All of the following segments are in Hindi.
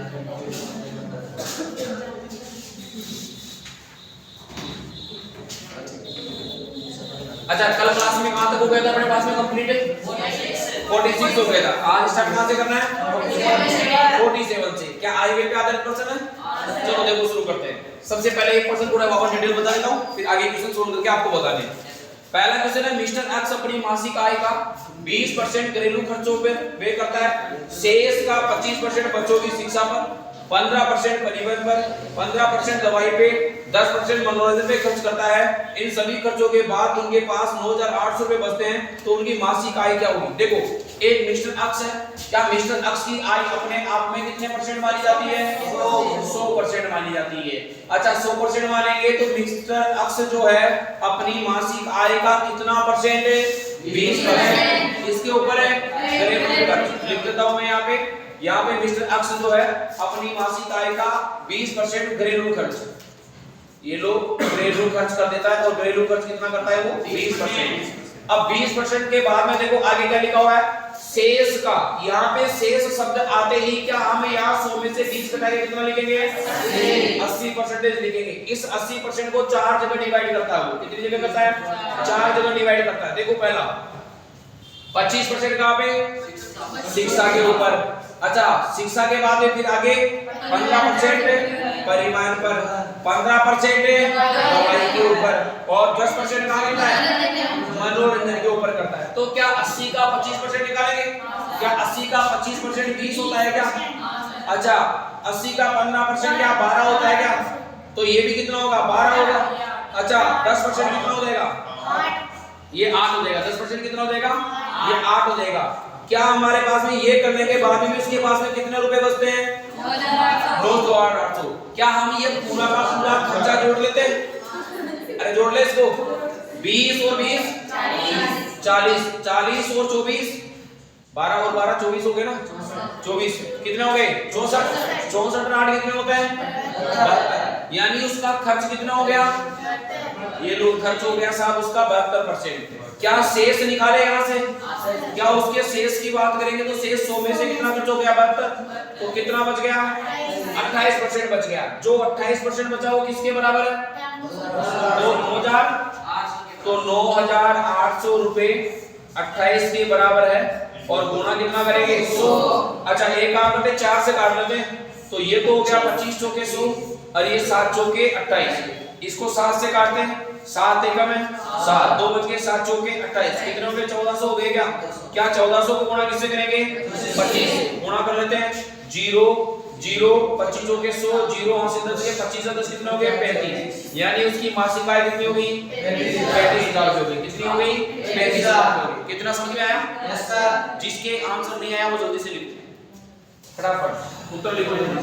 अच्छा कल क्लास में कहां तक हो गया था अपने पास में कंप्लीट 46 हो गया था। आज स्टार्ट कहां से करना है 47 से। क्या आई वे पे आधारित प्रश्न है? चलो देखो शुरू करते हैं। सबसे पहले एक प्रश्न पूरा वापस डिटेल बता देता हूं, फिर आगे क्वेश्चन सोल्व करके आपको बताने हैं। पहला क्वेश्चन है मिस्टर एक्स अपनी मासिक आय का 20% घरेलू खर्चों पर व्यय करता है, शेष का 25% बच्चों की शिक्षा पर, 15% परिवहन पर, 15% दवाई पे, 10% मनोरंजन पे खर्च करता है। इन सभी खर्चों के बाद उनके पास 9,800 रुपए बचते हैं, तो उनकी मासिक आय क्या होगी? देखो एक मिस्टर एक्स है, क्या मिस्टर एक्स की आय अपने आप में कितने परसेंट मानी जाती है? 100% मानी जाती है। अच्छा 100% मानेंगे तो मिस्टर एक्स जो है अपनी मासिक आय का कितना परसेंट? 20%। इसके ऊपर है घरेलू खर्च, लिख देता हूं मैं यहाँ पे मिस्टर एक्स जो है अपनी मासिक आय का 20% घरेलू खर्च, ये लोग घरेलू खर्च कर देता है। और घरेलू खर्च कितना करता है वो? 20%। अब 20% के बाद में देखो आगे क्या लिखा हुआ है शेष का। यहाँ पे शेष शब्द आते ही क्या हम यहाँ 100 में से 20 घटाएंगे कितना लिखेंगे? 80% लिखेंगे। इस 80% को 4 जगह डिवाइड करता है। वो कितनी जगह करता है? 4 जगह डिवाइड करता है। देखो पहला 25% कहाँ पे? शिक्षा के ऊपर। अच्छा शिक्षा के बाद फिर आगे 15% परिवहन पर, 15% दवाई के ऊपर और 10% कहाँ करता है? मनोरंजन के ऊपर करता है। तो क्या 80 का 25% निकालेंगे? क्या 80 का 25% 20 होता है क्या? अच्छा 80 का 15% क्या 12 होता है क्या? तो ये भी कितना होगा? 12 होगा। अच्छा 10% कितना हो जाएगा? ये 8 हो जाएगा। 10% कितना हो जाएगा? ये 8 हो जाएगा। क्या हमारे पास में ये करने के बाद भी उसके पास में कितने रुपए बचते हैं? 9,800। क्या हम ये पूरा का पूरा खर्चा जोड़ लेते हैं? अरे जोड़ ले इसको। 20 और 20 40, 40 और 24 12 और 12 24 हो गए ना? 24 कितने हो गए? 64। 64 और 8 कितने होते हैं? 72। यानी उसका खर्च कितना हो गया? ये लोग खर्च हो गया साहब उसका 72%। क्या शेष निकाले यहाँ से? क्या उसके शेष की बात करेंगे तो शेष 100 में से कितना खर्च हो गया? 72। तो कितना बच गया? 28% बच गया। जो 28% बचा वो किसके बराबर है? 9,800 रुपए 28 के बराबर है। और गुणा कितना करेंगे? 100। अच्छा एक काम करते 4 से काट लेते हैं। तो ये तो हो गया 25 चौके 100 और ये 7 चौके 28। इसको 7 से काटते हैं। 7 एकम है 7, 2 बच गए 7 चौके 28 कितने हो गए? 1400 हो गए। क्या 1400 को गुणा किससे करेंगे? 25 से गुणा कर लेते हैं। 0 0 25 चौके 100 0 यहाँ से 10 गए 25 से 10 कितने हो गए? 35। यानी उसकी मासिक आय कितनी होगी? 35,000 रुपए होगी। कितनी हो गई? 35,000 हो गई। कितना समझ में आया? Yes sir. जिसके आंसर नहीं आया वो जल्दी से लिखो, फटाफट उत्तर लिखो जल्दी।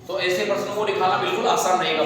तो ऐसे प्रश्नों को निकालना बिल्कुल आसान नहीं है।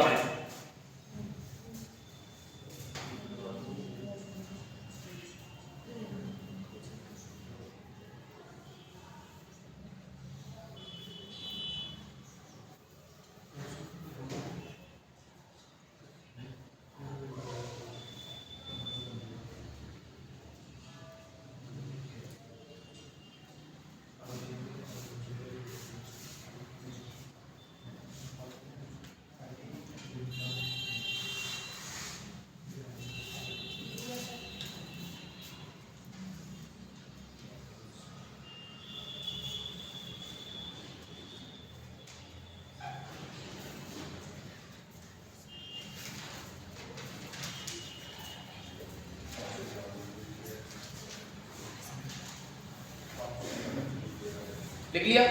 लिख लिया?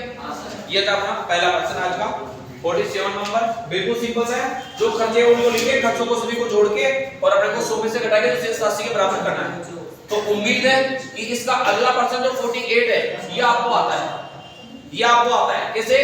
ये था अपना पहला क्वेश्चन आज का 47 नंबर। बिल्कुल सिंपल सा है, जो खर्चे उनको लिखे, खर्चों को सभी को जोड़ के और अपने को 100 में से घटा के शेष राशि के बराबर करना है। तो उम्मीद है कि इसका अगला पर्सन जो 48 है ये आपको आता है। ये आपको आता है कैसे?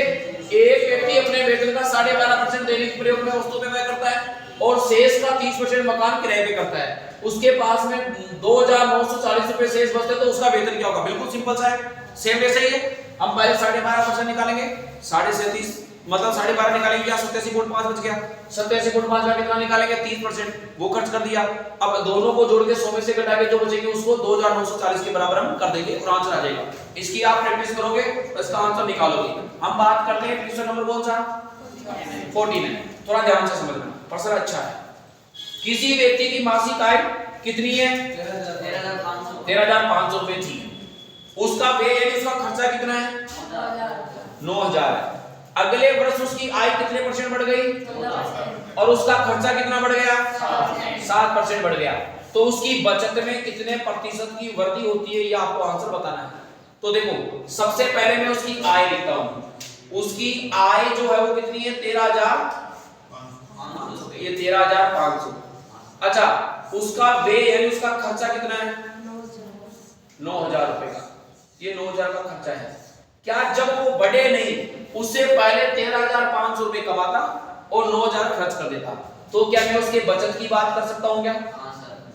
एक व्यक्ति अपने वेतन का 12.5% दैनिक प्रयोग में वस्तु पे व्यय करता है और शेष का 30% मकान किराए पे करता है। उसके पास में 2940 रुपए शेष बचते तो उसका वेतन क्या होगा? बिल्कुल सिंपल सा है, सेम वैसे ही है। हम पहले 12.5% निकालेंगे, 37.5 मतलब 12.5 निकालेंगे, या 87.5 बच गया। 87.5 का कितना निकालेंगे? 30%, वो खर्च कर दिया। अब दोनों को जोड़ के 100 में से घटा के जो बचेंगे उसको 2940 के बराबर हम कर देंगे और आंसर आ जाएगा। इसकी आप प्रैक्टिस करोगे तो इसका आंसर निकालोगे। हम बात करते हैं तीसरा नंबर कौन सा? 49। थोड़ा ध्यान से समझना, प्रश्न अच्छा है। किसी व्यक्ति की मासिक आय कितनी है? 13,500 रुपए थी। उसका व्यय यानी उसका खर्चा कितना है? 9,000 है। अगले वर्ष उसकी आय कितने परसेंट बढ़ गई? और उसका खर्चा कितना बढ़ गया? 7% बढ़ गया। तो उसकी बचत में कितने प्रतिशत की वृद्धि होती है ये आपको आंसर बताना है। तो देखो सबसे पहले मैं उसकी आय लिखता हूं। उसकी आय जो है वो कितनी है? 13,500। ये 13,500। अच्छा, उसका व्यय यानी उसका खर्चा कितना है? 9,000 रुपए का। ये 9,000 का खर्चा है। क्या जब वो बढ़े नहीं, उससे पहले 13,500 रुपए कमाता और 9,000 खर्च कर देता, तो क्या मैं उसके बचत की बात कर सकता हूं क्या?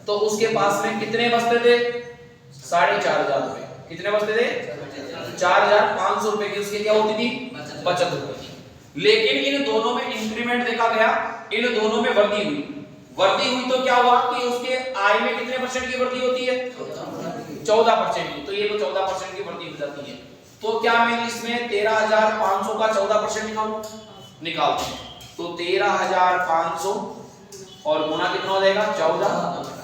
तो उसके पास में कितने बचते थे? 4,500 रुपए। कितने बचते थे? 4,500 रुपए की उसकी क्या होती थी? बचत होती थी। लेकिन इन दोनों में इंक्रीमेंट देखा गया, इन दोनों में वृद्धि हुई। वृद्धि हुई तो क्या हुआ कि उसके आय में कितने परसेंट की वृद्धि होती है? 14% की। तो ये तो 14% की वृद्धि हो जाती है। तो क्या मैं इसमें 13,500 का 14% निकालूं? निकालते हैं। तो 13,500 और गुना कितना हो जाएगा? 14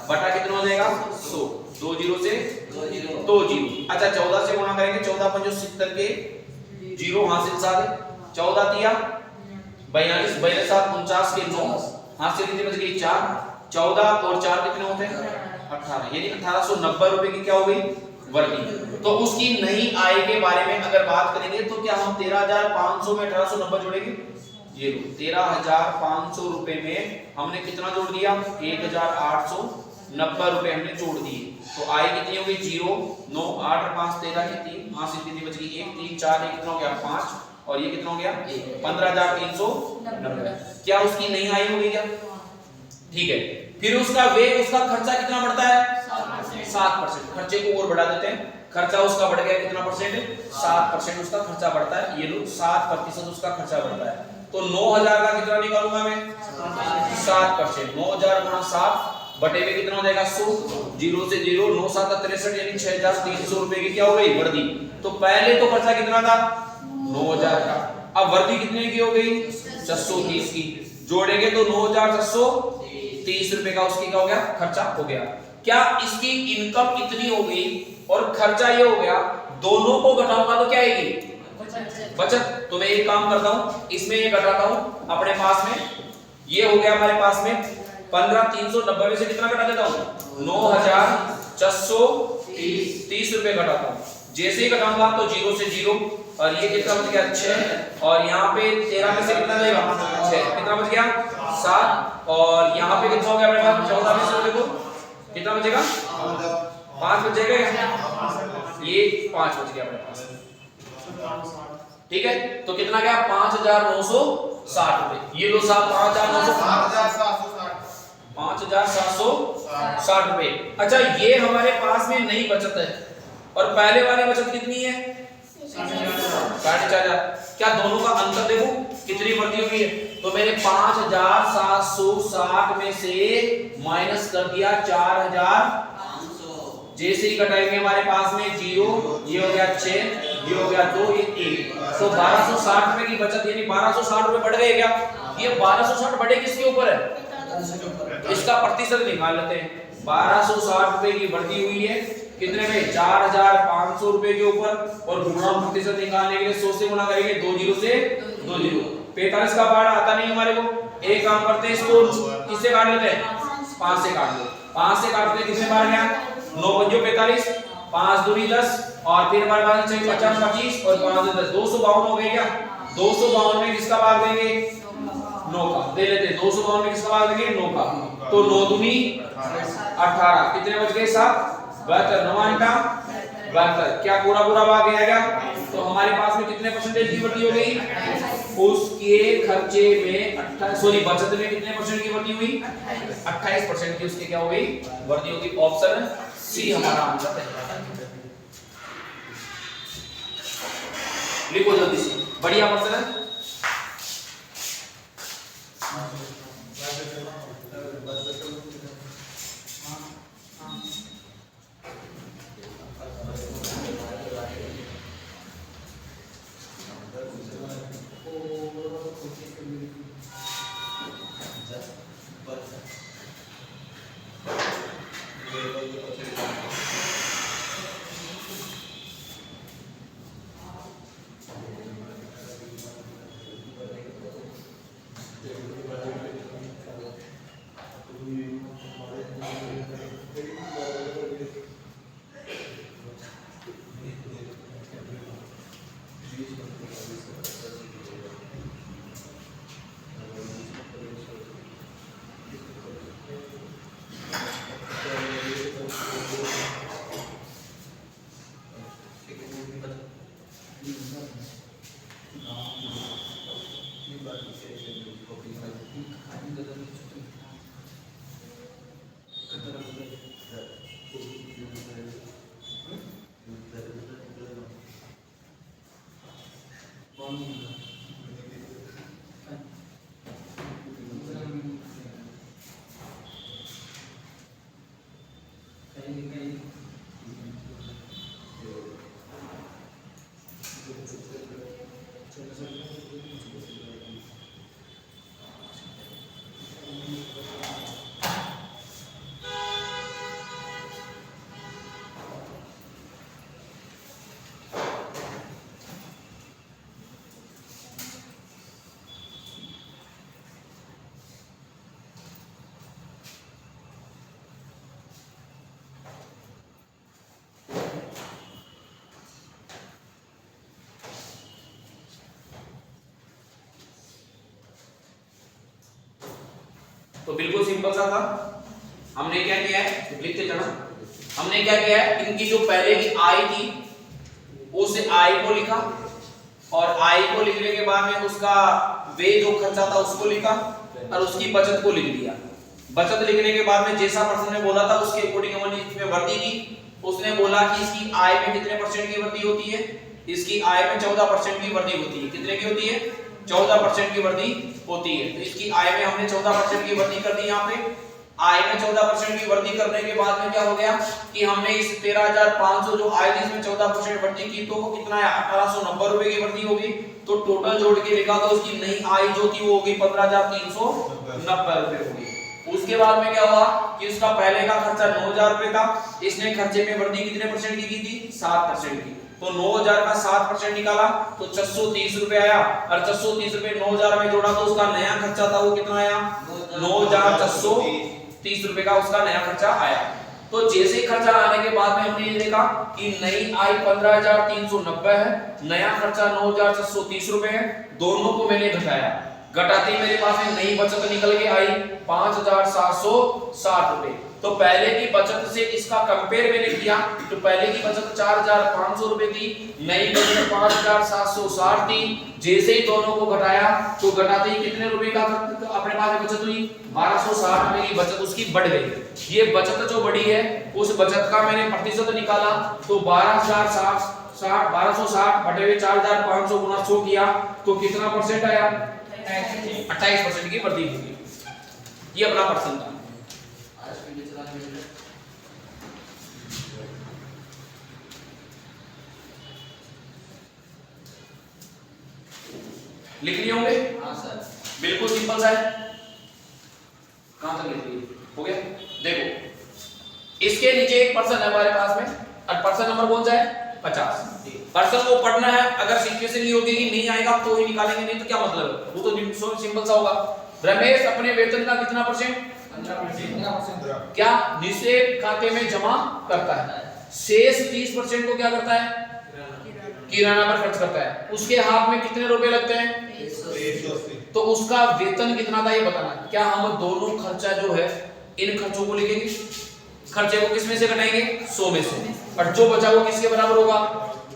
बटा कितना हो जाएगा? 100। 2 जीरो से 2 जीरो। अच्छा 14 से गुना करेंगे, 14 पंजो 70 के जीरो हासिल 7, 14 तिया 42, 42 7 49 के 9 हासिल कितनी बच गई? 4। 14 और 4 कितने होते हैं? 18। यानी 1890 रुपए की क्या हो गई? वृद्धि। तो उसकी नई आय के बारे में अगर बात करेंगे तो क्या हम 13,500 में 1890 जोड़ेंगे? ये लो 13,500 रुपए में हमने कितना जोड़ दिया? 1,890 रुपए हमने जोड़ दिए। तो आय कितनी हो गई? 0 9 8 और 5 13 की 3 हासिल कितनी बच गई? 1 3 4 ये कितना हो गया? 5 और ये कितना हो गया? 15,390। क्या उसकी नई आय हो गई क्या? ठीक है। फिर उसका व्यय, उसका खर्चा कितना बढ़ता है? 7%। खर्चे को और बढ़ा देते हैं। खर्चा उसका बढ़ गया कितना परसेंट? 7% उसका खर्चा बढ़ता है। ये लो 7% उसका खर्चा बढ़ता है। तो 9,000 का कितना निकालूंगा मैं? 7%। 9,000 गुणा 7 बटे में कितना हो जाएगा? 100। 0 से 0 9 7 63 यानी 6,300 रुपए की क्या हो गई? वृद्धि। तो पहले तो खर्चा कितना था? 9,000 का। अब वृद्धि कितने की हो गई? 630 की। जोड़ेंगे तो 9,630 रुपए का उसकी क्या हो गया? खर्चा हो गया। क्या इसकी इनकम इतनी हो गई और खर्चा ये हो गया, दोनों को घटाऊंगा तो क्या आएगी? बचत। तो मैं एक काम करता हूं, इसमें ये घटाता हूं अपने पास में। ये हो गया हमारे पास में 15,390 में से कितना घटा देता हूं? 9,630 रुपए घटाता हूं। जैसे ही घटाऊंगा तो 0 से 0 और ये कितना बच गया? 6 और यहाँ पे 13 में से कितना जाएगा? 6। कितना बच गया? 7 और यहाँ पे कितना हो गया अपने पास? 14 में से देखो कितना बचेगा? 5 बचेगा। ये 5 बच गया अपने पास। ठीक है, तो कितना गया? 5,960 रुपए। ये लो 5,760 रुपए। अच्छा ये हमारे पास में नई बचत है और पहले वाली बचत कितनी है? 4,500। क्या दोनों का अंतर देखो कितनी वृद्धि हुई है? तो मैंने 5,760 में से माइनस कर दिया 4,500। जैसे ही घटाएंगे हमारे पास में 0, ये हो गया 6, ये हो गया 2, ये 1। तो 1,260 रुपए की बचत यानी 1,260 रुपए बढ़ गए क्या? ये 1,260 बढ़े किसके ऊपर है? इसका प्रतिशत निकाल लेते हैं। 1,260 रुपए की वृद्धि हुई है कितने में? 4,500 रुपए के ऊपर और गुणा प्रतिशत निकालने के लिए 100 से गुणा करेंगे। 2 जीरो से 2 जीरो। 45 का पार्ट आता नहीं हमारे को। एक काम करते हैं, इसको किससे काट लेते हैं? 5 से काट लो। 5 से काटते हैं कितने बार गया? 9 पंजो 45, 5 दूनी 10 और फिर हमारे पास चाहिए 50 25 और 5 10 252 हो गए क्या? 252 में किसका भाग देंगे? 9 का। दे लेते 252 में किसका भाग देंगे? 9 का। तो 9 दूनी 18, कितने बच गए? 7। 72 9 अंटा 72, क्या पूरा पूरा भाग गया क्या? तो हमारे पास में कितने परसेंटेज की वृद्धि हो गई? उसके खर्चे में 28 सॉरी बचत में कितने परसेंट की वृद्धि हुई? 28% की उसकी क्या हो गई? वृद्धि होगी। ऑप्शन सी हमारा आंसर है। लिखो जल्दी से, बढ़िया क्वेश्चन है। तो बिल्कुल सिंपल सा था। हमने क्या किया है, लिखते जाना। हमने क्या किया है, इनकी जो पहले की आई थी उस आई को लिखा और आई को लिखने के बाद में उसका वे जो खर्चा था उसको लिखा और उसकी बचत को लिख दिया। बचत लिखने के बाद में जैसा पर्सन ने बोला था उसके अकॉर्डिंग हमने इसमें वृद्धि की। उसने बोला कि इसकी आय में कितने परसेंट की वृद्धि होती है? इसकी आय में 14% की वृद्धि होती है। कितने की होती है? 14% की वृद्धि होती है। तो इसकी आय में हमने 14% की वृद्धि कर दी। यहाँ पे आय में 14% की वृद्धि करने के बाद में क्या हो गया कि हमने इस 13,500 जो आय थी इसमें 14% वृद्धि की तो कितना है? 1890 रुपए की वृद्धि होगी। तो टोटल जोड़ के लिखा तो उसकी नई आय जो थी वो होगी 15,390 रुपए होगी। उसके बाद में क्या हुआ कि उसका पहले का खर्चा 9,000 रुपए था। इसने खर्चे में वृद्धि कितने परसेंट की थी? 7% की। तो 9,000 का 7% निकाला तो 630 रुपए आया और 630 रुपए 9,000 में जोड़ा तो उसका नया खर्चा था वो कितना आया? 9,630 रुपए का उसका नया खर्चा आया। तो जैसे ही खर्चा आने के बाद में हमने ये देखा कि नई आय 15,390 है, नया खर्चा 9,630 रुपए है। दोनों को मैंने घटाया, घटाते ही मेरे पास में नई बचत निकल के आई 5,760 रुपए। तो पहले की बचत से इसका कंपेयर मैंने किया तो पहले की बचत 4,500 रुपए थी, नई बचत 5,760 थी। जैसे ही दोनों को घटाया तो घटाते ही कितने रुपए का अपने पास बचत हुई? 1,260 रुपए की बचत उसकी बढ़ गई। ये बचत जो बढ़ी है उस बचत का मैंने प्रतिशत निकाला तो 1260 बटे हुए 4,500 गुना 100 किया तो कितना परसेंट आया? 28% की वृद्धि होगी। ये अपना पर्सन था। लिख लिए होंगे? हाँ सर। बिल्कुल सिंपल सा है। कहां तक लिख लिए? हो गया। देखो इसके नीचे एक पर्सन है हमारे पास में और पर्सन नंबर कौन सा है? 50। पर्सन को पढ़ना है, अगर सिचुएशन ये होगी कि नहीं आएगा तो ही निकालेंगे, नहीं तो क्या मतलब है? वो तो सिंपल सा होगा। रमेश अपने वेतन का कितना परसेंट? 15% क्या निषेध खाते में जमा करता है? शेष 30% को क्या करता है? किराना पर खर्च करता है। उसके हाथ में कितने रुपए लगते हैं? 180। तो उसका वेतन कितना था ये बताना। क्या हम दोनों खर्चा जो है इन खर्चों को लिखेंगे? खर्चे को किस में से घटाएंगे? 100 में से, और जो बचा वो किसके बराबर होगा?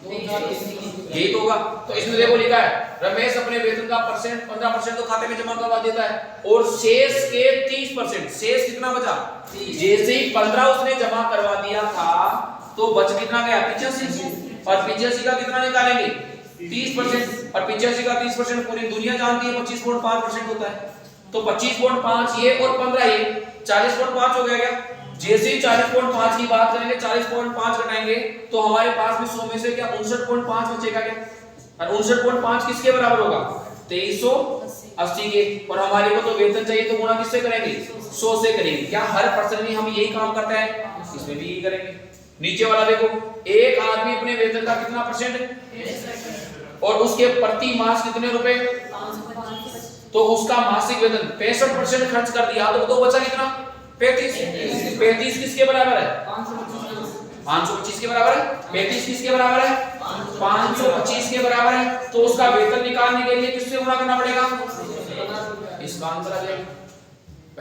यही तो होगा। तो इसमें देखो लिखा है रमेश अपने वेतन का 15% तो खाते में जमा करवा देता है, और शेष के 30%, शेष कितना बचा? जैसे ही 15 उसने जमा करवा दिया था तो बच कितना गया? 85, और 85 का कितना निकालेंगे? 30%, और 85 का 30% पूरी दुनिया जानती है 25.5% होता है। तो 25.5 ये और 15 ये 40.5 हो गया क्या? जैसे ही 40.5 की बात करेंगे, 40.5 घटाएंगे तो हमारे पास में 100 में से क्या 59.5 बचेगा क्या? और 59.5 किसके बराबर होगा? 2380 के। और हमारे को तो वेतन चाहिए तो गुणा किससे करेंगे? 100 से करेंगे। क्या हर पर्सन में हम यही काम करते हैं? इसमें भी यही करेंगे। नीचे वाला देखो, एक आदमी अपने वेतन का कितना परसेंट और उसके प्रति मास कितने रुपए, तो उसका मासिक वेतन 65% खर्च कर दिया तो बचा कितना? 35 किसके बराबर है? 525 के बराबर है। 35 किसके बराबर है? 525 के बराबर है। तो उसका वेतन निकालने के लिए किससे गुणा करना पड़ेगा? इसका आंसर आ जाएगा।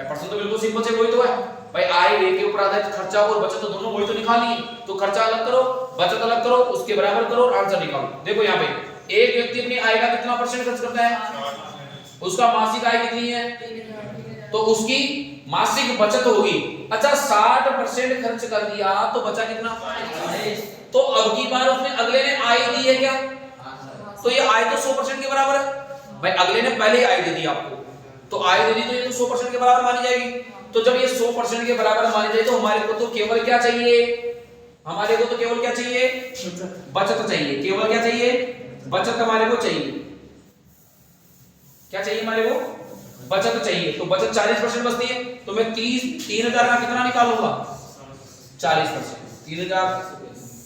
पर्सन तो बिल्कुल सिंपल से वही तो है भाई, आय व्यय के ऊपर आधारित खर्चा और बचत तो दोनों वही तो निकालनी है। तो खर्चा अलग करो, बचत अलग करो, उसके बराबर करो और आंसर निकालो। देखो यहाँ पे एक व्यक्ति अपनी आय का कितना परसेंट खर्च करता है? उसका मासिक आय कितनी है? तो उसकी मासिक बचत होगी। अच्छा 60% खर्च कर दिया तो बचा कितना? तो अब की बार उसने अगले ने आय दी है क्या? तो ये आय तो 100% के बराबर है भाई, अगले ने पहले ही आय दे दी आपको, तो आय दे दी तो ये तो 100% के बराबर मानी जाएगी। तो जब ये 100% के बराबर मानी जाए तो हमारे को तो केवल क्या चाहिए? हमारे को तो केवल क्या चाहिए? बचत चाहिए। केवल क्या चाहिए? बचत हमारे को चाहिए। क्या चाहिए हमारे को? बचत चाहिए। तो बचत 40% बचती है, तो मैं 3000 का कितना निकालूंगा? 40%। 3000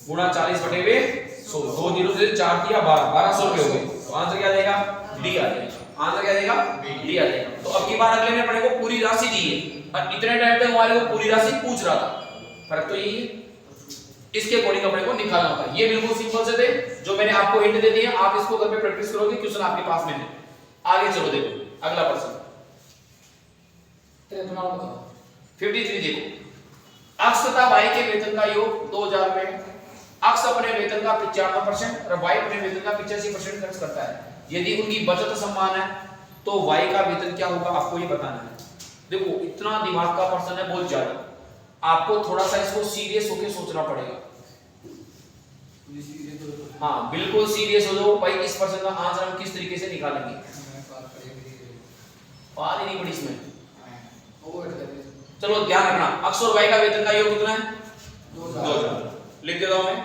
गुणा 40 बटे हुए 100, 2 0 से 4 दिया 1200 रुपए हो गए। तो आंसर क्या देगा? डी आ जाएगा। आंसर क्या देगा? डी आ जाएगा। तो अब की बार अगले ने अपने को पूरी राशि दी है और इतने टाइम तक हमारे को पूरी राशि पूछ रहा था। फर्क तो यही है। इसके अकॉर्डिंग अपने को निकालना होता है। ये बिल्कुल सिंपल से थे जो मैंने आपको हिंट दे दिए, आप इसको घर पे प्रैक्टिस करोगे, क्वेश्चन आपके पास में है। आगे चलो देखो अगला प्रश्न 53 देखो, अक्ष तथा वाई के वेतन का योग 2000 रुपए है। अक्ष अपने वेतन का 95% और वाई अपने वेतन का 85% खर्च करता है। यदि उनकी बचत समान है तो वाई का वेतन क्या होगा आपको ये बताना है। देखो इतना दिमाग का प्रश्न है बहुत ज्यादा, आपको थोड़ा सा इसको सीरियस होकर सोचना पड़ेगा। हाँ बिल्कुल सीरियस हो जाओ भाई, इस प्रश्न का आंसर हम किस तरीके से निकालेंगे। बात ही नहीं पड़ी इसमें। चलो ध्यान रखना, अक्ष और वाई का वेतन का योग कितना है? 2000। लिख देता हूं मैं,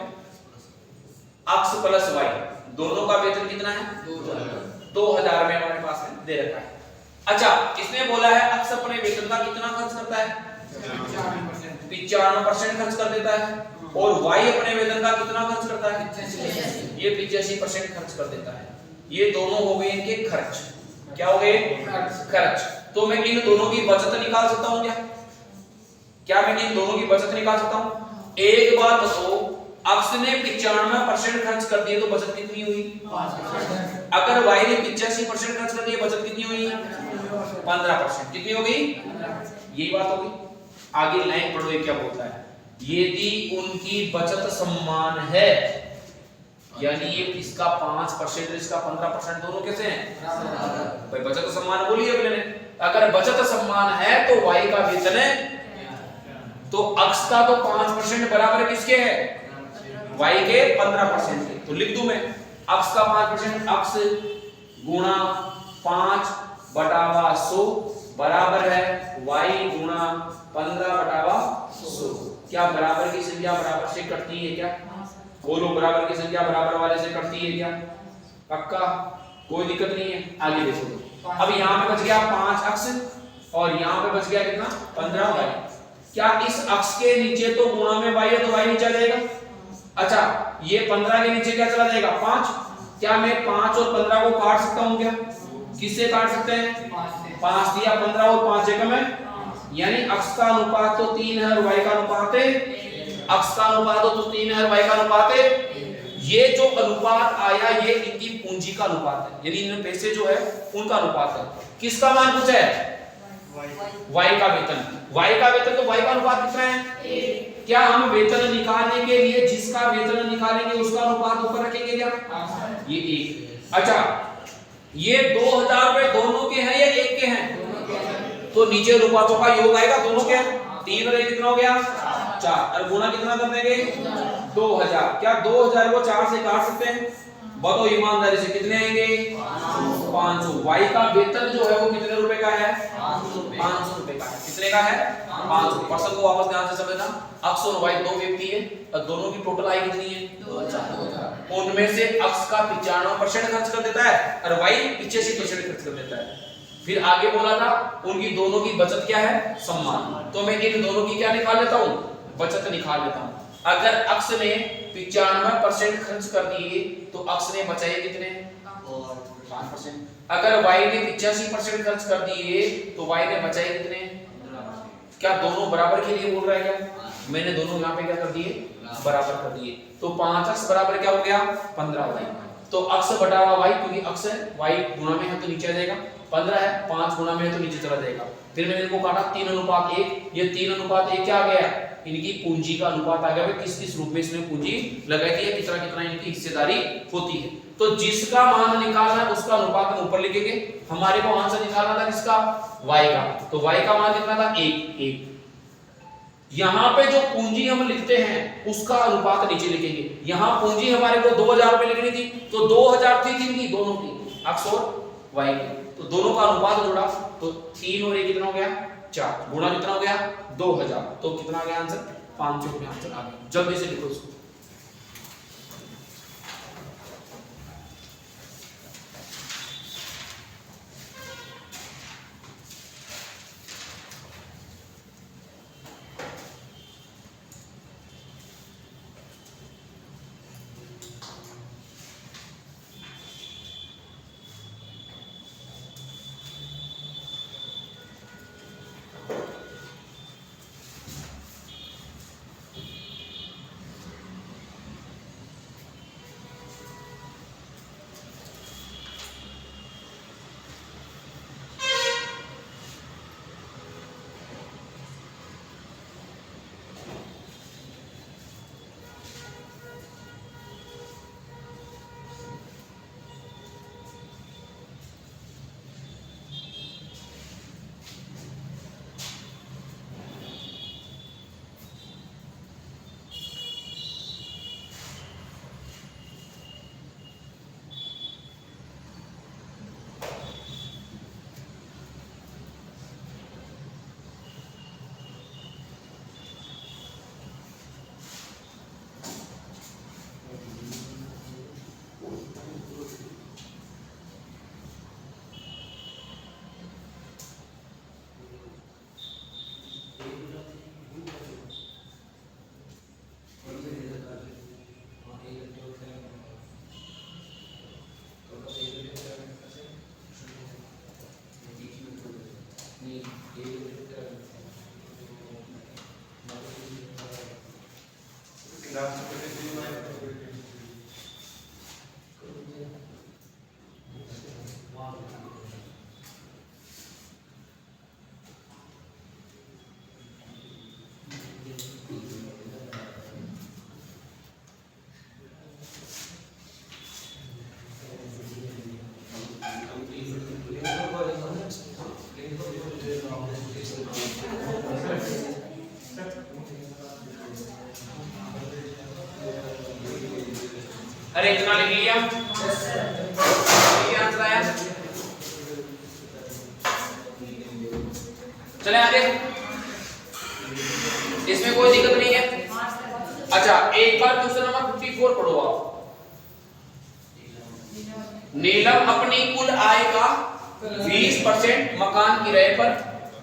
अक्ष प्लस वाई दोनों का वेतन कितना है? 2000 में हमारे पास में दे रखा है। अच्छा इसने बोला है अक्ष अपने वेतन का कितना खर्च करता है? 95% खर्च कर देता है, और वाई अपने वेतन का कितना खर्च करता है? ये 85% खर्च कर देता है। ये दोनों हो गए इनके खर्च। क्या हो गए? खर्च। तो मैं इन दोनों की बचत निकाल सकता हूं क्या? क्या मैं इन दोनों की बचत निकाल सकता हूं? एक बात बताओ, अक्ष ने 95% खर्च कर दिए तो बचत कितनी हुई? 5%। अगर वाई ने 85% खर्च कर दिए बचत कितनी हुई? 15%। कितनी हो गई? यही बात होगी। आगे लाइन पढ़ो ये क्या बोलता है, यदि उनकी बचत समान है, यानी ये इसका 5% इसका 15% दोनों कैसे हैं भाई? बचत समान बोली है मैंने। अगर बचत समान है तो वाई का वेतन है, तो अक्ष का तो 5% बराबर किसके है? वाई के 15% के। तो लिख दूं मैं अक्ष का 5%, अक्ष गुणा 5/100 बराबर है वाई गुणा 15/100। क्या बराबर की संख्या बराबर से कटती है क्या? बोलो बराबर की संख्या बराबर वाले से कटती है क्या? पक्का? कोई दिक्कत नहीं है। आगे देखो, अब यहाँ पे बच गया 5 अक्ष और यहाँ पे बच गया कितना? 15 वाई। क्या इस अक्ष के नीचे तो गुणा में वाई है तो वाई नीचे आ जाएगा। अच्छा ये 15 के नीचे क्या चला जाएगा? 5। क्या मैं 5 और 15 को काट सकता हूँ क्या? किससे काट सकते हैं? 5 दिया 15 और 5 एक में, यानी अक्ष का अनुपात तो 3 है और वाई का अनुपात है x का अनुपात हो तो 3 है और y का अनुपात है। ये जो अनुपात आया ये इनकी पूंजी का अनुपात है, यानी इन पैसे जो है उनका अनुपात है। किसका मान पूछा है? y का वेतन। y का वेतन तो y का अनुपात कितना है? क्या हम वेतन निकालने के लिए जिसका वेतन निकालेंगे उसका अनुपात ऊपर रखेंगे क्या? ये 1। अच्छा, ये 2000 रुपए दोनों के हैं या एक के हैं? तो नीचे अनुपातों का योग आएगा दोनों के। 3 और 1 कितना हो गया? 4। और गुना कितना कर देंगे? 2000। क्या 2000 को 4 से काट सकते हैं? बताओ ईमानदारी से कितने आएंगे? 500। y का वेतन जो है वो कितने रुपए का है? 500 रुपए का है। कितने का है? 500। पर्सन को वापस ध्यान से समझना, x और y दो व्यक्ति है और दोनों की टोटल आय कितनी है? 2000। उनमें से x का 95% खर्च कर देता है और y 85% खर्च कर देता है। फिर आगे बोला था उनकी दोनों की बचत क्या है? सम्मान। तो मैं इन दोनों की क्या निकाल लेता हूं? बचत निकाल लेता हूं। अगर x ने 95% खर्च कर दिए तो x ने बचाए कितने? 5%। अगर y ने 85% खर्च कर दिए तो y ने बचाए कितने? क्या दोनों बराबर के लिए बोल रहा है क्या? मैंने दोनों यहाँ पे क्या कर दिए? बराबर कर दिए। तो 5x बराबर क्या हो गया? 15y। तो x बटा हुआ y, क्योंकि x है y गुणा में है तो नीचे आ जाएगा। 15 है 5 गुणा में है तो नीचे चला जाएगा। फिर मैंने इनको काटा 3:1। ये 3:1 क्या आ गया? इनकी पूंजी का अनुपात आ गया। भाई किस किस रूप में इसमें पूंजी लगाई थी, कितना कितना इनकी हिस्सेदारी होती है। तो जिसका मान निकालना है उसका अनुपात हम ऊपर लिखेंगे। हमारे को आंसर निकालना था किसका? y का। तो y का मान कितना था? 1। यहाँ पे जो पूंजी हम लिखते हैं उसका अनुपात नीचे लिखेंगे। यहाँ पूंजी हमारे को 2000 रुपए लिखनी थी तो 2000 थी किनकी? दोनों की, x और y की। तो दोनों का अनुपात जोड़ा तो 3 और 1 कितना हो गया? 4। गुणा कितना हो गया? 2000। तो कितना आ गया आंसर? 500 रुपए आंसर आ गया। जल्दी से लिखो इसको। अरे इतना लिख लिया, ये आंसर आया। चले आगे, इसमें कोई दिक्कत नहीं है। अच्छा, एक बार क्वेश्चन नंबर 54 पढ़ो आप। नीलम अपनी कुल आय का 20% मकान किराए पर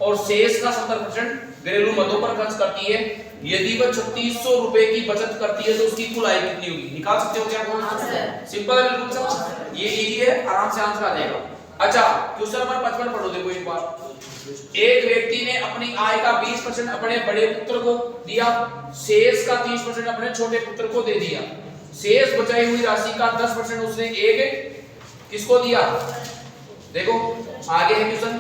और शेष का 70% घरेलू मदों पर खर्च करती है। यदि वह 3600 रुपए की बचत करती है तो उसकी कुल आय कितनी होगी? निकाल सकते हो क्या? सिंपल है बिल्कुल। ये इजी है, आराम से आंसर आ जाएगा। अच्छा क्वेश्चन नंबर 55 पढ़ो, देखो एक बार। एक व्यक्ति ने अपनी आय का 20% अपने बड़े पुत्र को दिया, शेष का 30% अपने छोटे पुत्र को दे दिया। शेष बचाई हुई राशि का 10% उसने एक किसको दिया? देखो आगे है क्वेश्चन,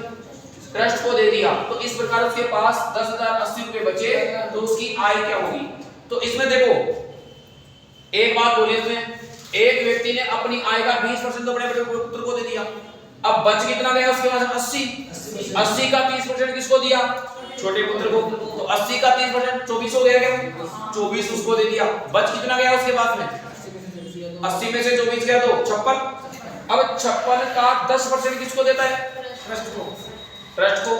ट्रस्ट को दे दिया। तो इस प्रकार उसके पास 10,080 रुपए बचे, तो उसकी आय क्या होगी? तो इसमें देखो एक बात बोली इसमें, एक व्यक्ति ने अपनी आय का 20% तो अपने बड़े पुत्र को दे दिया। अब बच कितना गया उसके पास? 80 का 30% किसको दिया? छोटे पुत्र को। तो 80 का 30% 24 हो गया क्या? 24 उसको दे दिया। बच कितना गया उसके पास में? 80 में से 24 गया तो 56। अब 56 का 10% किसको देता है? ट्रस्ट को।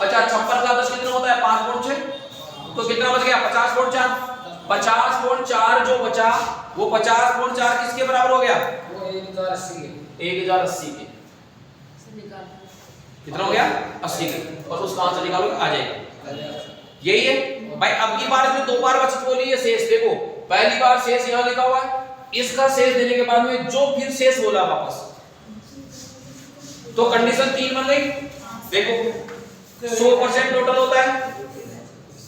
अच्छा 56 का 10 कितना होता है? 5.6। तो कितना बच गया? 50.4। 50.4 जो बचा वो 50.4 किसके बराबर हो गया? वो 1080 के। कितना हो गया? 80 के। और उसका आंसर निकालोगे आ जाएगा। यही है भाई। अब की बार इसमें दो बार बचत बोली है शेष। देखो पहली बार शेष यहां लिखा हुआ है, इसका शेष देने के बाद में जो फिर शेष बोला वापस, तो कंडीशन 3 बन गई। देखो 100% टोटल होता है,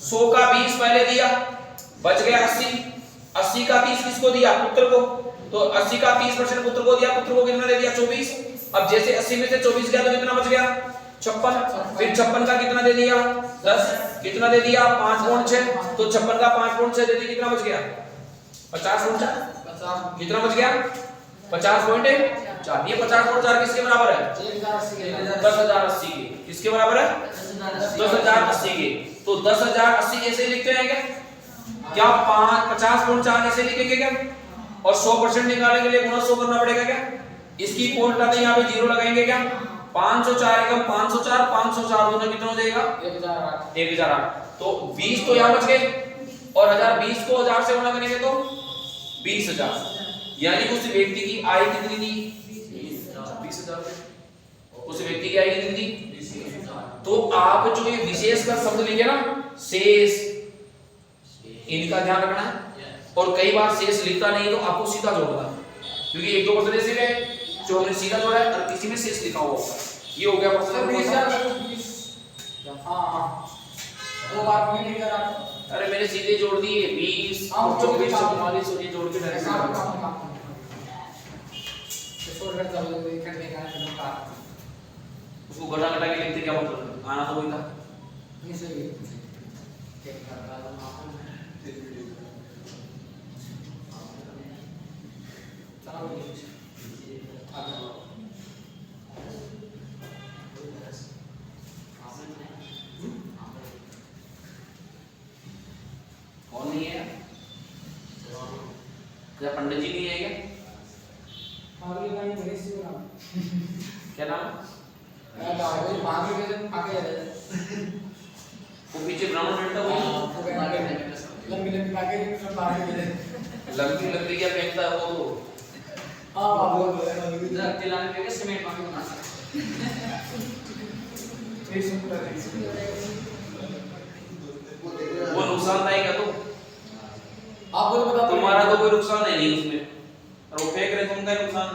100 का 20 पहले दिया, बच गया 80। 80 का 30 किसको दिया? पुत्र को। तो 80 का 30% पुत्र को दिया, पुत्र को कितना दे दिया? 24। अब जैसे 80 में से 24 गया तो कितना बच गया? 56। फिर 56 का कितना दे दिया? 10। कितना दे दिया? 5.6। तो 56 का 5.6 दे दिया, कितना बच गया? 50.4। कितना बच गया? 50.4। ये 50.4 किसके बराबर है? 10,080 के। किसके बराबर है? 10,080 के। तो 10,080 ऐसे ही लिखते हैं क्या? 50.4 ऐसे लिखेंगे क्या? और 100% निकालने के लिए गुणा 100 करना पड़ेगा क्या? इसकी पोल उठाते यहाँ पे 0 लगाएंगे क्या? 504 एकम 504, 504 दोनों कितना हो जाएगा? 1008। तो 20 तो यहाँ बच गए, और 1020 को 1000 से गुणा करेंगे तो 20,000। यानी उस व्यक्ति की आय कितनी थी? 20,000। उस व्यक्ति की आय कितनी थी? तो आप जो ये विशेष का शब्द लिखे ना, शेष, इनका ध्यान रखना है। और कई बार शेष लिखता नहीं तो आपको सीधा जोड़ना, क्योंकि 1-2% ऐसे में जो हमने सीधा जोड़ा है और किसी में शेष लिखा हुआ होगा। ये हो गया प्रश्न। अरे मैंने सीधे जोड़ दिए 20, 24, 44 और ये जोड़ के डायरेक्ट उसको घटा घटा के लिखते, क्या मतलब? आना तो वही था। कौन नहीं है? क्या पंडित जी नहीं है क्या? क्या नाम? वो पीछे ब्राह्मण बैठता हुआ लंबी लंबी क्या फेंकता है वो? दिलाने पे सीमेंट पानी बना वो नुकसानदायक है। तो आप बोलो बता। तुम्हारा तो कोई नुकसान है नहीं उसमें, और वो फेंक रहे तुमका नुकसान।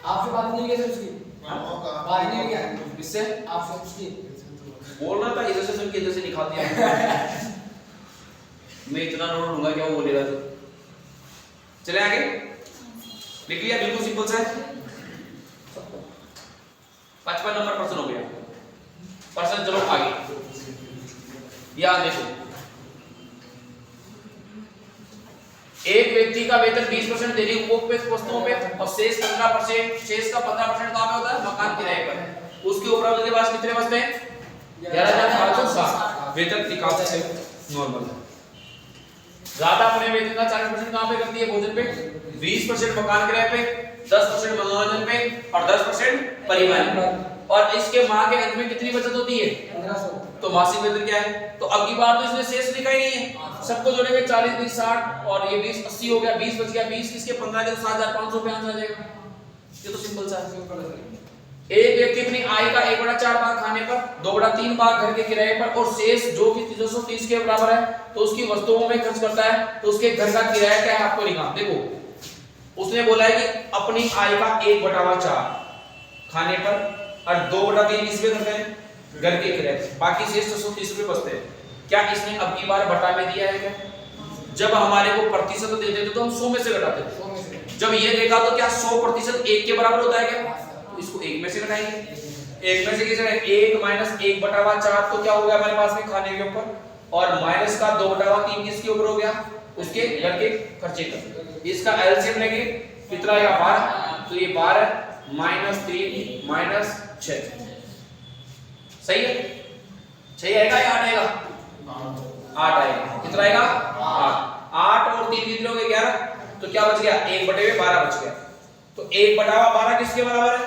आपसे बात नहीं की उसकी? बात नहीं किया किससे? आपसे उसकी बोल रहा था इधर से सुन के इधर से निकाल दिया। मैं इतना नोट लूंगा क्या वो बोलेगा तो। चले आगे, लिख लिया? बिल्कुल सिंपल सा है। 55 नंबर प्रश्न हो गया। प्रश्न चलो आगे। याद देखो, एक व्यक्ति का वेतन 20% दैनिक उपभोग वस्तुओं पे और शेष 15%, शेष का 15% कहां पे होता है? मकान किराए पर। उसके ऊपर उसके पास कितने बचते हैं? 11,560। वेतन निकाल से नॉर्मल है। ज्यादा अपने वेतन का 40% कहां पे करती है? भोजन पे। 20% मकान किराए पे, 10% मनोरंजन पे और 10% परिवहन पे। और इसके माह के अंत में कितनी बचत होती है? 1500। तो मासिक वेतन क्या है? तो अब की बार तो इसमें शेष लिखा ही नहीं है। सबको जोड़ेंगे 40, 20, 60 और ये 20, 80 हो गया। 20 बच गया। 20 किसके 15 के 7,500 पे आंसर आ जाएगा। ये तो सिंपल सा है। एक व्यक्ति अपनी आय का 1/4 भाग खाने पर, 2/3 भाग घर के किराए पर और शेष जो कि 330 के बराबर है तो उसकी वस्तुओं में खर्च करता है। तो उसके घर का किराया क्या है आपको लिखा। देखो उसने बोला है कि अपनी आय का 1/4 खाने पर और 2/3 किस पे करते हैं, घर के किराए, बाकी शेष 630 रुपए बचते हैं। क्या इसने अब की बार बटा में दिया है क्या? जब हमारे को प्रतिशत देते थे तो हम 100 में से घटाते थे, 100 में से। जब ये देखा तो क्या 100% 1 के बराबर होता है क्या? तो इसको 1 में से घटाएंगे, 1 में से कैसे घटाएंगे, 1 माइनस 1/4 तो क्या हो गया हमारे पास में खाने के ऊपर, और माइनस का 2/3 किसके ऊपर हो गया, उसके घर के खर्चे का। इसका एलसीएम लेंगे कितना आएगा 12, तो ये 12 माइनस 3 माइनस 6 सही है, सही आएगा या 8 आएगा? 8 आएगा। कितना आएगा? 8 और 3 कितने हो गए 11, तो क्या बच गया 1/12 बच गया। तो 1/12 किसके बराबर है?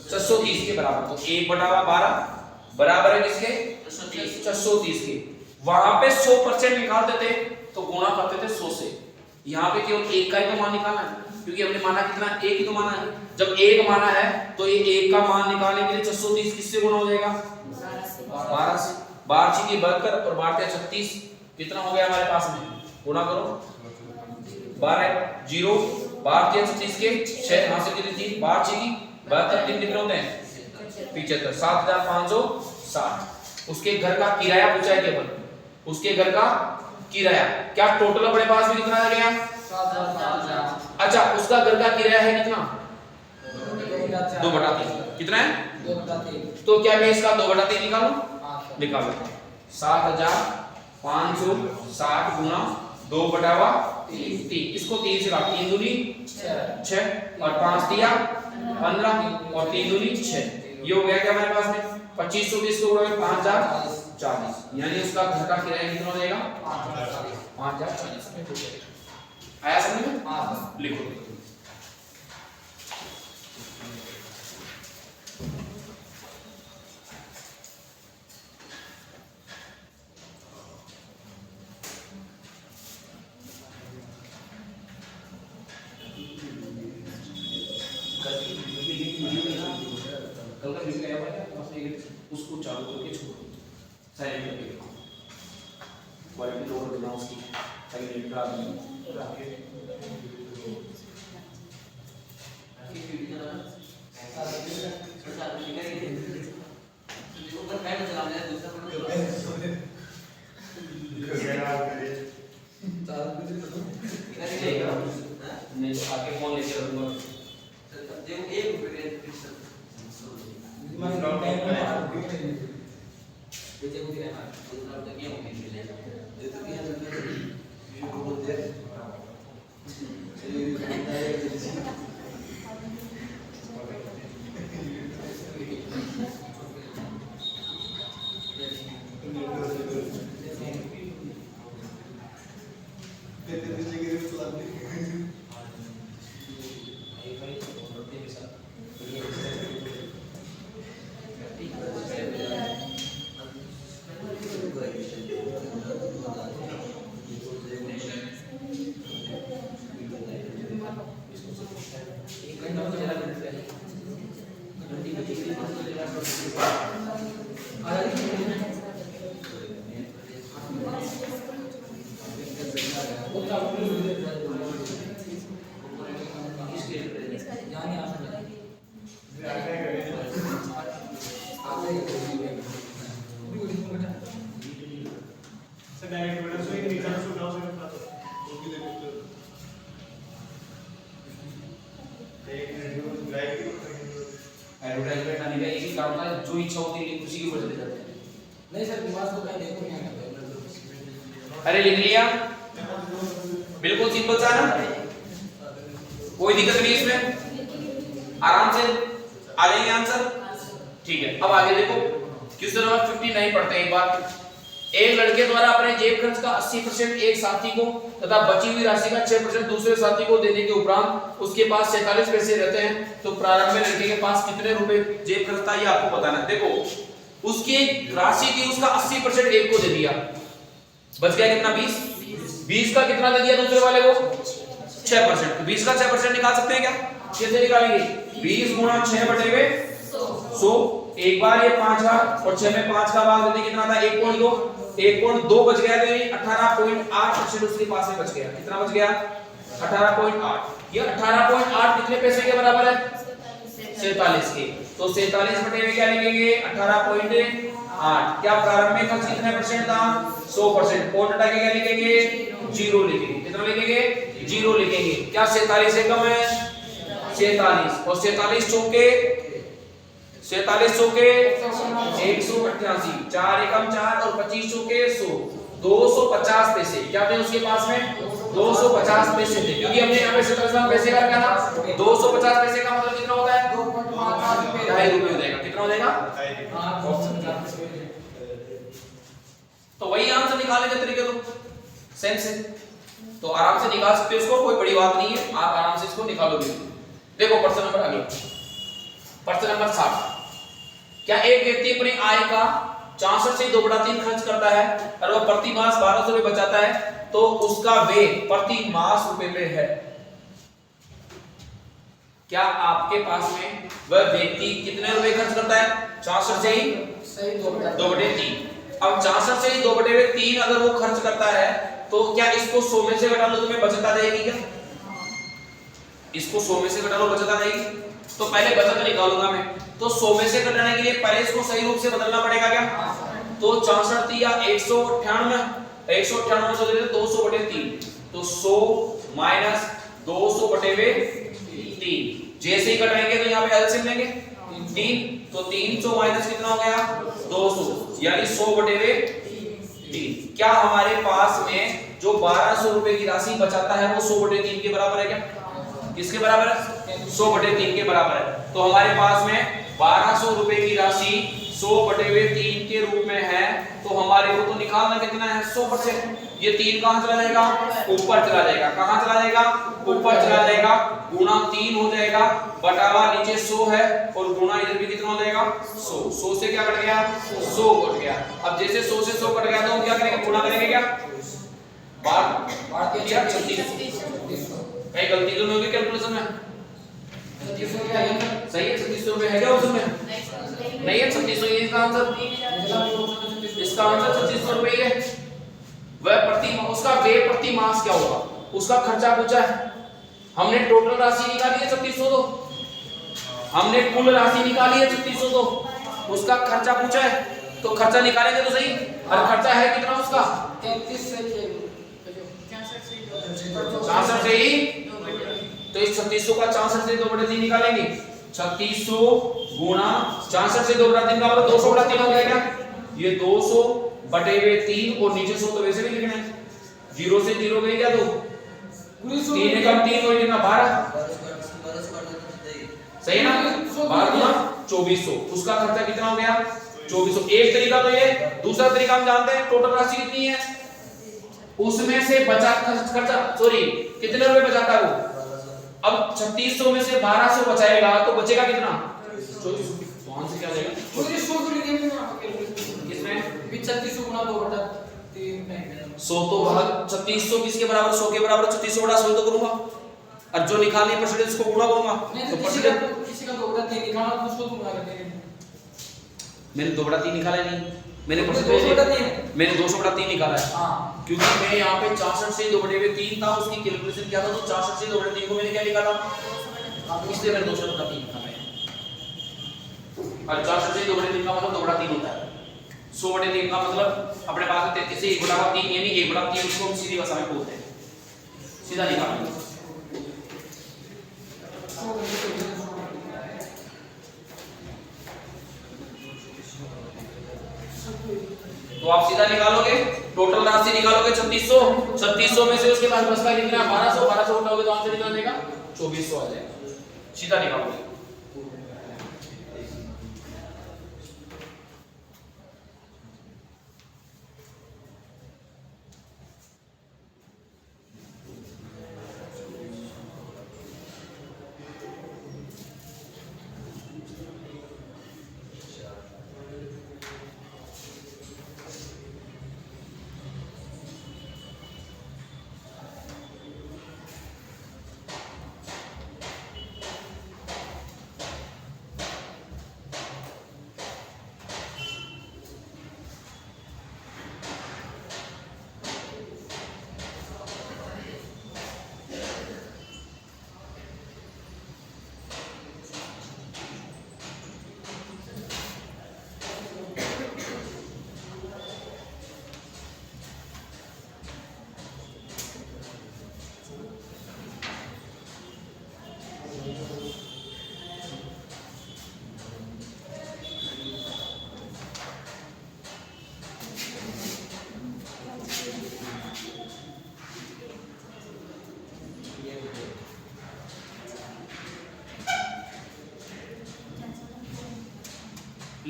630 के बराबर। तो 1/12 बराबर है किसके? 630 के। वहां पे 100% निकालते थे तो गुणा करते थे 100 से, यहाँ पे केवल 1 का ही तो मान निकालना है, क्योंकि हमने माना कितना, 1 ही तो माना है। जब 1 माना है तो ये 1 का मान निकालने के लिए 630 किससे गुणा हो जाएगा? 12 से। 12 की 72 और 12 36, कितना हो गया हमारे पास में, गुणा करो 12 0 12 36 के 6 यहां से कितनी 3 12 की 72 3 कितने होते हैं 75 7560। उसके घर का किराया पूछा है केवल, उसके घर का किराया। क्या टोटल अपने पास में कितना आ गया? 7,000। अच्छा, उसका घर का किराया है कितना? 2/3। कितना है? 2/3। तो क्या मैं इसका 2/3 निकालूं? हाँ। निकालो। 7560 गुना 2/3। इसको 3 से काट, 3 दूनी 6 और 5 दिया 15 और 3 दूनी 6। ये हो गया क्या हमारे पास में 2520 को गुणा 5040, यानी उसका घर का किराया कितना हो जाएगा 5040। आया समझ में? हाँ। लिखो। कल का वीडियो आया हुआ है, उसको चालू करके छोड़ो, साइलेंट करके रखो, क्वालिटी लो कर देना उसकी, ताकि नेट खराब नहीं हो। नहीं तो आके फोन लेके रखूंगा। एडवर्टाइजमेंट आने का एक ही काम था, जो इच्छा होती है उसी के ऊपर चले जाते हैं। नहीं सर, दिमाग को कहीं देखो नहीं आता। अरे लिख लिया, बिल्कुल सिंपल सा ना, कोई दिक्कत नहीं इसमें, आराम से आ जाएंगे आंसर। ठीक है, अब आगे देखो क्वेश्चन नंबर 59 पढ़ते हैं एक बार। एक लड़के द्वारा अपने जेब खर्च का 80% एक साथी को तथा बची हुई राशि का 6% दूसरे साथी को देने के उपरांत उसके पास 47 पैसे रहते हैं, तो प्रारंभ में लड़के के पास कितने रुपए जेब खर्च था ये आपको बताना है। देखो उसकी राशि थी, उसका 80% एक को दे दिया, बच गया कितना 20 का कितना दे दिया दूसरे वाले को 6%। 20 का 6% निकाल सकते हैं क्या? कैसे निकालेंगे? 20 गुणा 6/100। एक बार ये 5,000 और 6 में 5 का भाग देते कितना था 1.2 बच गया, तो 18.8% उसके पास में बच गया। कितना बच गया? 18.8। ये 18.8 कितने पैसे के बराबर है? 47 के। तो 47 बटे में क्या लिखेंगे? 18.8। क्या प्रारंभिक खर्च कितने परसेंट था? 100%। पॉइंट हटा के क्या लिखेंगे? 0 लिखेंगे। कितना लिखेंगे? 0 लिखेंगे। क्या 47 से कम है? 47। और 47 चौके 188, 4 एकम 4 और 25 चौके 100, 250 पैसे। क्या थे उसके पास में? 250 पैसे थे, क्योंकि हमने यहाँ पे 47 पैसे का रखा था। 250 पैसे का मतलब कितना होता है? 2.5 रुपए हो जाएगा। कितना हो जाएगा? तो वही आंसर निकालने का तरीका तो सेंस है, तो आराम से निकाल सकते हो इसको, कोई बड़ी बात नहीं है, आप आराम से इसको निकालोगे। देखो प्रश्न नंबर अगला, प्रश्न नंबर 60। क्या एक व्यक्ति अपनी आय का 64 से 2/3 खर्च करता है और वह प्रति मास 1200 रुपए बचाता है, तो उसका व्यय प्रति मास रुपए में है। क्या आपके पास में वह व्यक्ति कितने रुपए खर्च करता है? 64 से ही 2/3। अब 64 से ही 2/3 अगर वो खर्च करता है, तो क्या इसको 100 में से घटा लो, तुम्हें बचत आ जाएगी क्या? इसको 100 में से घटा लो, बचत आ जाएगी। तो पहले बचत निकालूंगा मैं, तो 100 में से घटाने के लिए पहले इसको सही रूप से बदलना पड़ेगा क्या? तो 64 या 198, 198 से 200/3, तो 100 माइनस 200/3। जैसे ही घटाएंगे तो यहाँ पे एलसीएम लेंगे 3, तो 300 माइनस कितना हो गया? 200, यानी 100/3। क्या हमारे पास में जो 1200 रुपए की राशि बचाता है वो 100/3 के बराबर है क्या? किसके बराबर है? 100/3 के बराबर है। तो हमारे पास में 1200 रुपए की राशि 100/3 के रूप में है, तो हमारे को तो निकालना कितना है? 100%। ये 3 कहां चला जाएगा? ऊपर चला जाएगा। कहां चला जाएगा? ऊपर चला जाएगा। गुणा 3 हो जाएगा, बटावा नीचे 100 है, और गुणा इधर भी कितना हो जाएगा? 100। 100 से क्या कट गया? 100 कट गया। अब जैसे 100 से 100 कट गया तो हम क्या करेंगे? गुणा करेंगे क्या? बार या 36। कहीं गलती तो नहीं होगी कैलकुलेशन में? 3600 क्या है? सही है। 3600 रुपए है क्या उसमें? नहीं है 3600, ये इसका आंसर, इसका आंसर 3600 रुपए है। वह उसका व्यय प्रति मास क्या होगा? उसका खर्चा पूछा है, हमने टोटल राशि निकाली है 3600 दो, हमने कुल राशि निकाली है 3600 दो, उसका खर्चा पूछा है, तो खर्चा निकालेंगे तो सही। और खर्चा है कितना उसका? 33 से 64 से ही, तो इस 3600 का 64 से 2/3 निकालेंगे। 3600 गुणा 64 से 2/3 का मतलब 200/3 हो गया क्या? ये 200/3 और नीचे 100 तो वैसे भी लिखना है। 0 से 0 गई क्या? 2 3 एकम 3 और कितना 12, सही है ना? 12 गुना 2400। उसका खर्चा कितना हो गया? 2400। एक तरीका तो ये, दूसरा तरीका हम जानते हैं टोटल राशि कितनी है, उसमें से बचा खर्चा, सॉरी कितने रुपए बचाता है वो। अब 3600 में से 1200 बचाएगा तो बचेगा कितना? 2400। कौन से क्या आ जाएगा? 2400 को लिखेंगे किसमें? 3600 गुना 2/3 में 100 तो भाग 3600 किसके बराबर? 100 के बराबर। 3600 बड़ा 100 तो करूंगा, और जो निकालनी है परसेंटेज को गुणा करूंगा। तो किसी का 2/3 निकालना तो उसको गुणा कर देंगे। मैंने 2/3 निकाला नहीं, मैंने 200/3 निकाला है। हां, क्योंकि मैं यहाँ पे 64 से 2/3 था, उसकी कैलकुलेशन किया था, तो 64 से 2/3 को मैंने क्या निकाला, इसलिए मैंने 200/3 निकाला है। और 64 से 2/3 का मतलब 2/3 होता है। 100/3 का मतलब अपने पास में 33 से 1/3 यानी 1/3 उसको हम सीधी भाषा में बोलते हैं, सीधा निकालेंगे। तो आप सीधा निकालोगे, टोटल राशि निकालोगे 3600 में से उसके पास बचता कितना? 1200 उठाओगे तो आंसर निकल जाएगा 2400 आ जाएगा। सीधा निकालोगे।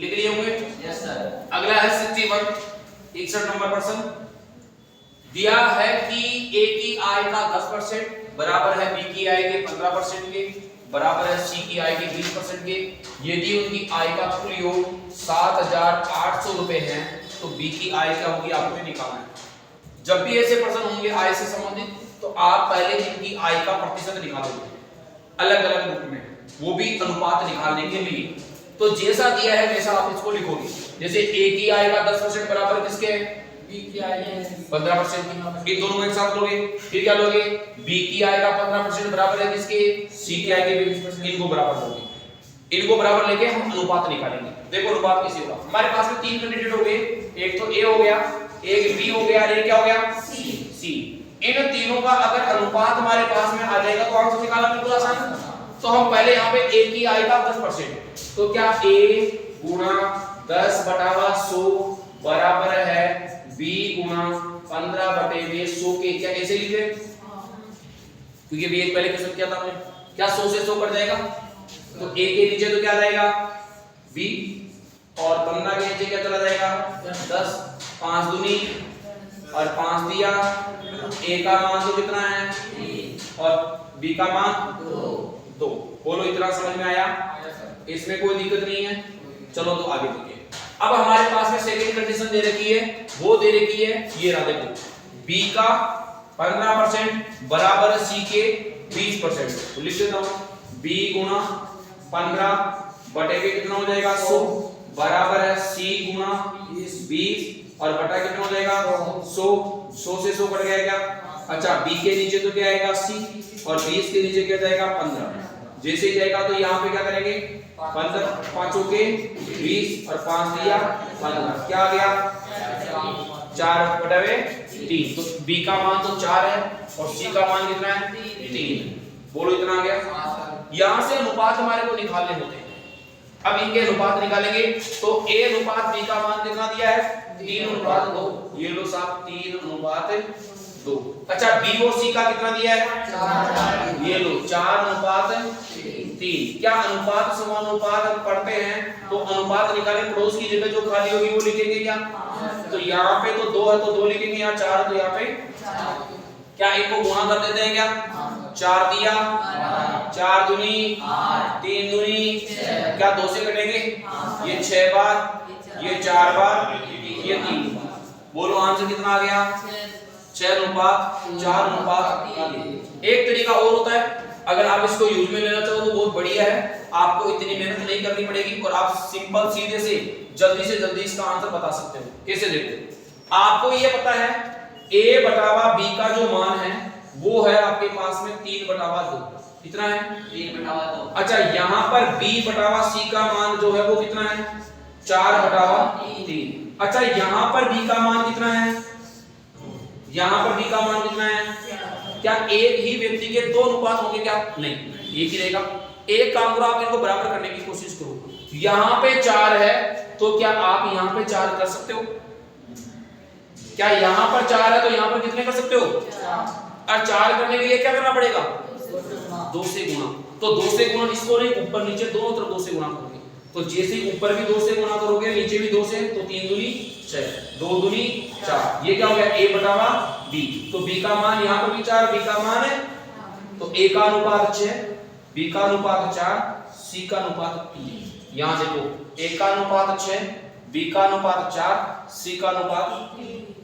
लिख लिए होंगे? Yes sir. अगला है 61 61 नंबर प्रश्न दिया है कि ए की आय का 10% बराबर है बी की आय के 15% के बराबर है सी की आय के 20% के। यदि उनकी आय का कुल योग 7,800 रुपए है तो बी की आय क्या होगी आपको निकालना है। जब भी ऐसे प्रश्न होंगे आय से संबंधित तो आप पहले इनकी आय का प्रतिशत निकालोगे अलग अलग रूप में, वो भी अनुपात निकालने के लिए। तो जैसा दिया है वैसा आप इसको लिखोगे। जैसे ए की आय का 10% बराबर किसके? बी की आय के 15% की। इन दोनों को एक साथ लोगे फिर क्या लोगे? बी की आय का 15% बराबर है किसके? सी की आय के 20%। इनको बराबर लोगे, इनको बराबर लेके हम अनुपात निकालेंगे। देखो अनुपात कैसे होगा। हमारे पास में तीन कैंडिडेट हो गए, एक तो ए हो गया, एक बी हो गया, एक क्या हो गया? सी। इन तीनों का अगर अनुपात हमारे पास में आ जाएगा तो आंसर निकालना बिल्कुल आसान। तो हम पहले यहाँ पे ए की आय का 10%, तो क्या ए गुणा 10/100 बराबर है बी गुणा 15/100 के। क्या कैसे लिखे? क्योंकि बी एक पहले क्वेश्चन किया था हमने, क्या 100 से 100 कट जाएगा तो ए के नीचे तो क्या जाएगा बी, और 15 के नीचे क्या चला जाएगा 10, 5 दूनी और 5 दिया। ए का मान तो कितना है 3 और बी का मान 2। बोलो इतना समझ में आया? इसमें कोई दिक्कत नहीं है। चलो तो आगे देखिए। अब हमारे पास में सेकंड कंडीशन दे रखी है, वो दे रखी है ये रहा। देखो बी का 15% बराबर है सी के 20%। तो लिख देता हूं बी गुणा 15 बटे के कितना हो जाएगा 100 बराबर है सी गुणा 20 और बटा कितना हो जाएगा 100 से 100 कट गया क्या? अच्छा बी के नीचे तो क्या आएगा सी और 20 के नीचे क्या जाएगा 15। जैसे ही जाएगा तो यहाँ पे क्या करेंगे 15 5 के 20 और 5 दिया 15, क्या आ गया 4/3। तो बी का मान तो 4 है और सी का मान कितना है 3। बोलो इतना आ गया। यहाँ से अनुपात हमारे को निकालने होते हैं। अब इनके अनुपात निकालेंगे तो ए अनुपात बी का मान कितना दिया है 3:2। ये लो साहब 3:2। अच्छा बी और सी का कितना दिया है 4। ये लो 4:3। क्या अनुपात समानुपात हम पढ़ते हैं तो अनुपात निकालें, पड़ोस की जगह जो खाली होगी वो लिखेंगे क्या? तो यहाँ पे तो 2 है तो 2 लिखेंगे, यहाँ 4 तो यहाँ पे क्या इनको गुणा कर देते हैं क्या? 4 दिया 4 दूनी 3 दूनी क्या 2 से कटेंगे? ये 6 बार, ये 4 बार, ये 3 बार। बोलो आंसर कितना आ गया 6:4:3। एक तरीका और होता है, अगर आप इसको यूज में लेना चाहो तो बहुत बढ़िया है, आपको इतनी मेहनत नहीं करनी पड़ेगी और आप सिंपल सीधे से जल्दी इसका आंसर बता सकते हो। कैसे देखो, आपको ये पता है a बटावा b का जो मान है वो है आपके पास में 3/2। कितना है 3/2। अच्छा यहाँ पर b बटावा c का मान जो है वो कितना है 4/3। अच्छा यहाँ पर b का मान कितना है? यहाँ पर b का मान कितना है? क्या एक ही व्यक्ति के 2 अनुपात होंगे क्या? नहीं, एक ही रहेगा। एक काम करो, आप इनको बराबर करने की कोशिश करो। यहाँ पे 4 है तो क्या आप यहाँ पे 4 कर सकते हो? क्या यहाँ पर 4 है तो यहाँ पर कितने कर सकते हो? 4। और 4 करने के लिए क्या करना पड़ेगा? 2 से गुणा। तो 2 से गुणा इसको नहीं, ऊपर नीचे दोनों तरफ 2 से गुणा करोगे। तो जैसे ही ऊपर भी 2 से गुणा करोगे नीचे भी 2 से, तो 3 दूनी 6 2 दूनी 4। ये क्या हो गया a बटावा b। तो b का मान यहाँ पर भी 4, b का मान है तो a का अनुपात 6, b का अनुपात 4, c का अनुपात 3। यहाँ देखो a का अनुपात 6, b का अनुपात 4, c का अनुपात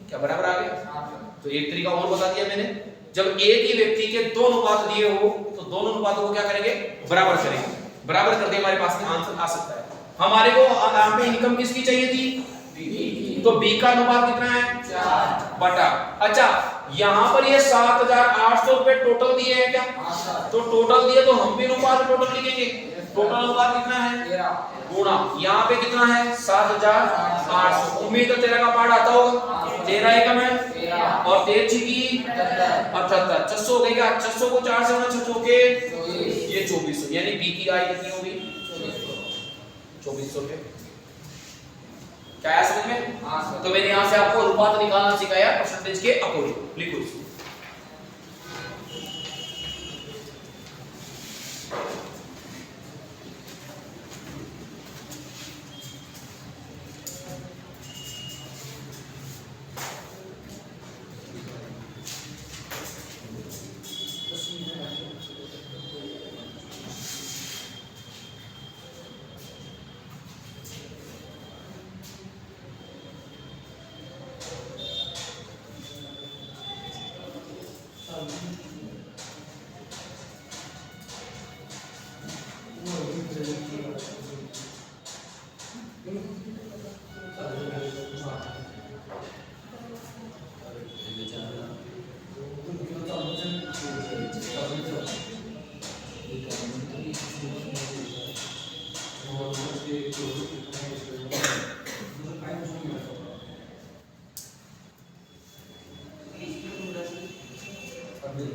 क्या बराबर आ गया? तो एक तरीका और बता दिया मैंने, जब एक ही व्यक्ति के 2 अनुपात दिए हो तो दोनों अनुपातों को क्या करेंगे? बराबर करेंगे। बराबर करते हमारे पास में आंसर आ सकता है। हमारे को यहाँ पे इनकम किसकी चाहिए थी? तो b का अनुपात कितना है 4 बटा। अच्छा यहाँ पर ये 7,800 रुपए टोटल दिए हैं क्या? तो टोटल दिए तो हम भी अनुपात टोटल लिखेंगे। टोटल अनुपात कितना है गुणा, यहाँ पे कितना है 7,800। उम्मीद है तेरा का पाठ आता होगा। 13 एकम है और 13 छिकी 78, 600 हो गया। 600 को 4 से गुणा 600 के ये 2400, यानी बी की आय कितनी होगी 2400 रुपए। क्या आया समझ में? तो मैंने यहाँ से आपको अनुपात निकालना सिखाया परसेंटेज के अकॉर्डिंग। लिखो इसको। ये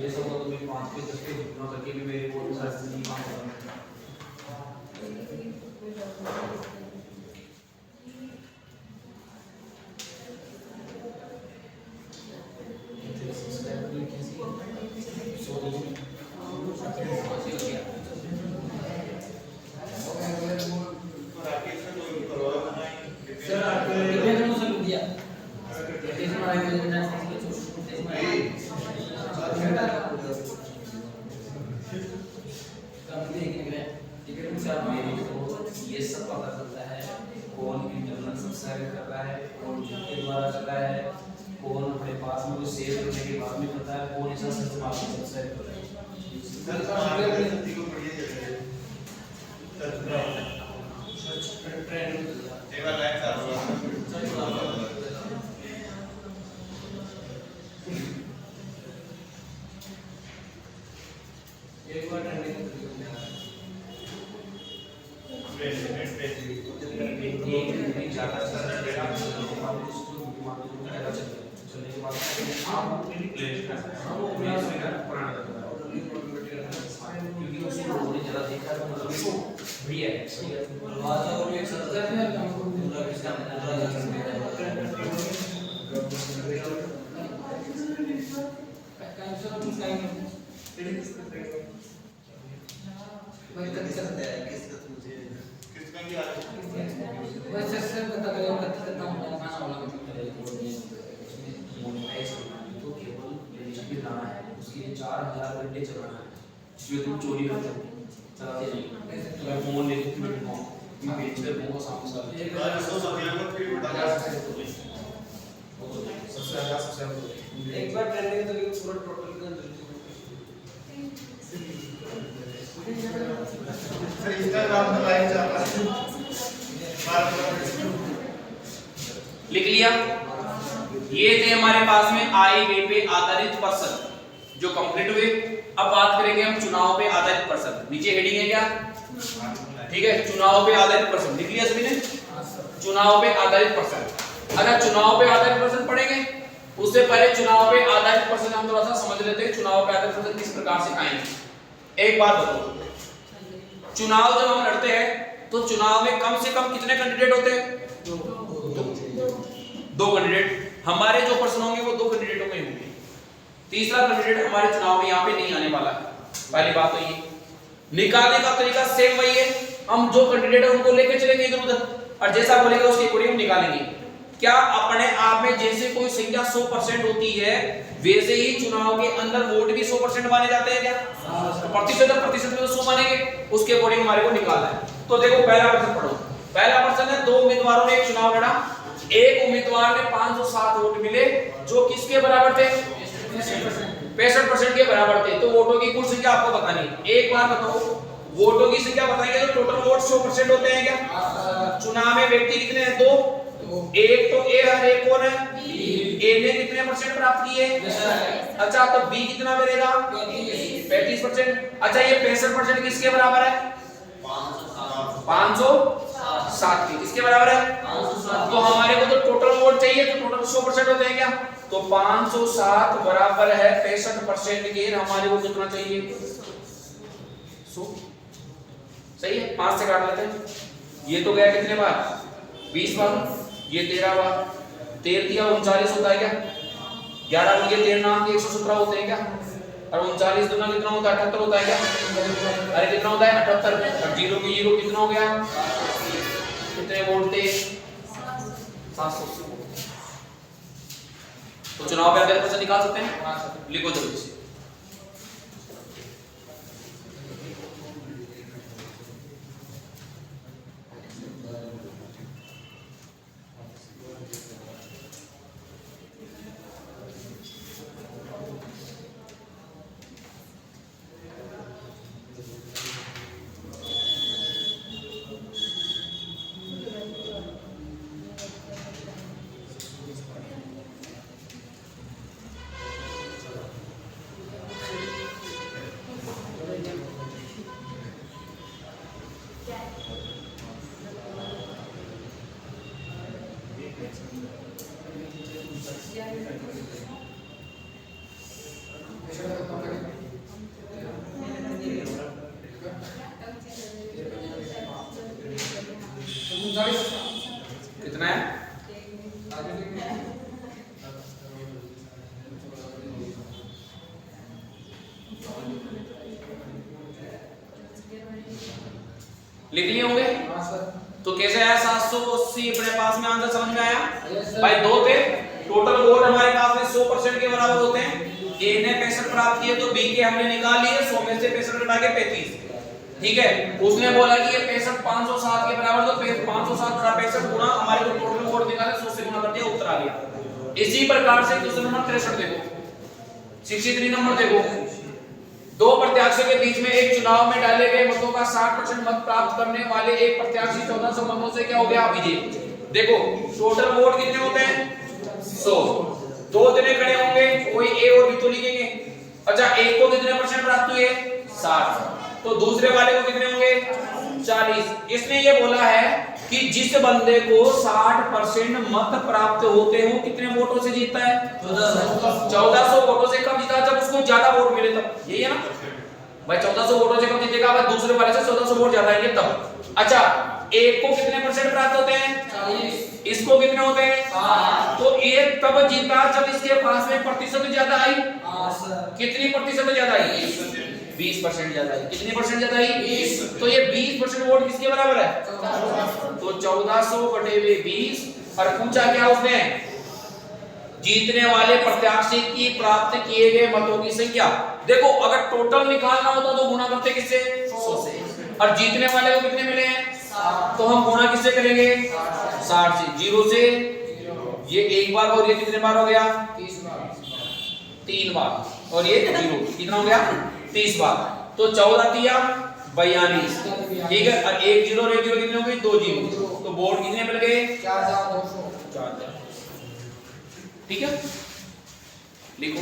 सब तो भी 5 पे 10 पे गुना करके भी मेरे को सर्च नहीं काम करना। ये सब पता चलता है कौन इंटरनल सब्सक्राइब कर रहा है, कौन जिसके द्वारा चला है, कौन अपने पास में वो सेव करने के बाद में करता है, कौन इसे सर्च मार के सब्सक्राइब कर रहा है। एक बार ट्रेंडिंग उसके 4000 घंटे चलाना है, जिसमें तुम चोरी करते हो चलाते नहीं, मैं फोन लेके तुम्हें दिखाऊं, मैं बेच कर दूंगा सामने सामने सबसे एक बार ट्रेंडिंग तो पूरा टोटल का इंस्टाग्राम पे लाइव चल रहा है। लिख लिया। ये थे हमारे पास में आए वे पे आधारित पर्सन जो कंप्लीट हुए। अब बात करेंगे हम चुनाव पे आधारित पर्सन। नीचे हेडिंग है क्या? ठीक है, चुनाव पे आधारित पर्सन लिख लिया सभी ने? चुनाव पे आधारित पर्सन। अगर चुनाव पे आधारित पर्सन पढ़ेंगे उससे पहले चुनाव पे आधारित पर्सन हम थोड़ा सा समझ लेते हैं। चुनाव पे आधारित पर्सन किस प्रकार से आएंगे। एक बात बताओ, चुनाव जब हम लड़ते हैं तो चुनाव में कम से कम कितने कैंडिडेट होते हैं? दो कैंडिडेट। हमारे जो पर्सन होंगे वो दो कैंडिडेटों में होंगे। तीसरा कैंडिडेट हमारे चुनाव में यहाँ पे नहीं आने वाला है। पहली बात तो ये। निकालने का तरीका सेम वही है, हम जो कैंडिडेट है उनको लेके चलेंगे इधर उधर और जैसा बोलेगा उसके अकॉर्डिंग हम निकालेंगे। क्या अपने आप में जैसे कोई संख्या 100% होती है वैसे ही चुनाव के अंदर वोट भी 100% माने जाते हैं क्या? प्रतिशत में तो 100 मानेंगे, उसके अकॉर्डिंग हमारे को निकालना है। तो देखो पहला पर्सन पढ़ो। पहला पर्सन है, दो उम्मीदवारों ने एक चुनाव लड़ा, एक उम्मीदवार ने 507 वोट मिले जो किसके बराबर थे? 65% के बराबर थे। तो वोटों की कुल संख्या आपको बतानी है। एक बार बताओ, वोटों की संख्या बताएंगे तो टोटल वोट 100% होते हैं क्या? चुनाव में व्यक्ति कितने हैं? दो। एक तो ए है, एक कौन है? ए ने कितने परसेंट प्राप्त किए? अच्छा, तो बी कितना मिलेगा? 35%। अच्छा, ये 65% किसके बराबर है? 507 के। किसके बराबर है? 507। तो हमारे को तो टोटल वोट चाहिए तो टोटल 100% होते हैं क्या? तो 507 बराबर है 65% के। हमारे को कितना चाहिए? 100। सही है, 5 से काट लेते हैं। ये तो गया कितने बार? 20 बार। ये 13 बार। 13 दिया 39 होता है क्या? 11 में ये 13 नाम के 117 होते हैं क्या? और 39 दुना कितना होता है? 78 होता है क्या? अरे कितना होता है? 78। और 0 की 0 कितना हो गया? कितने वोट थे? 700। तो चुनाव पे आधारित पर्सन निकाल सकते हैं? लिखो जल्दी से। कितना है? लिख लिए होंगे? तो कैसे आया 780 अपने पास में आंसर समझ में आया? भाई दो थे, टोटल वोट हमारे पास में 100% के बराबर होते हैं। ए ने 65 प्राप्त किए तो बी के हमने निकाल लिए, 100 में से 65 घटा के 35। ठीक है, उसने बोला कि ये 65 507 के बराबर, तो 507 बटा 65 गुना हमारे को टोटल वोट निकाले 100 से गुना कर दिया, उत्तर आ गया। इसी प्रकार से क्वेश्चन नंबर 63 देखो, 63 नंबर देखो। दो प्रत्याशियों के बीच में एक चुनाव में डाले गए मतों का 60% मत प्राप्त करने वाले एक प्रत्याशी 1400 मतों से क्या हो गया विजयी। देखो टोटल वोट कितने होते हैं? 100। दो जने खड़े होंगे, कोई ए और बी तो लिखेंगे। अच्छा, एक को कितने परसेंट प्राप्त हुए? 60। तो दूसरे वाले को कितने होंगे? 40। इसने ये बोला है कि जिस बंदे को 60% मत प्राप्त होते हो कितने वोटों से जीतता है? 1400 वोटों से कम जीता जब उसको ज्यादा वोट मिले तब। यही है ना भाई, 1400 वोटों से कम जीतेगा भाई, दूसरे वाले से 1400 वोट ज्यादा आएंगे तब। अच्छा, एक को कितने परसेंट प्राप्त होते हैं? 40। इसको कितने होते हैं? 60। तो एक तब जीता जब इसके पास में प्रतिशत ज्यादा आई। कितनी प्रतिशत ज्यादा आई? 20% ज्यादा आई। कितनी परसेंट ज्यादा आई? 20। तो ये 20% वोट किसके बराबर है? 1400। तो 1400 बटे 20। और पूछा क्या उसने? जीतने वाले प्रत्याशी की प्राप्त किए गए मतों की संख्या। देखो अगर टोटल निकालना होता तो गुणा करते किससे? 100 से। और जीतने वाले को कितने मिले हैं? 60। तो हम गुणा किससे करेंगे? 60 से। 0 से ये एक बार, और ये कितने बार हो गया? 3 बार। और ये 0 कितना हो गया? 30 बार। तो 14 तिया 42। ठीक है, और एक 0 और एक 0 कितने हो गए? 2 0। तो वोट कितने मिल गए? 4। ठीक है, लिखो।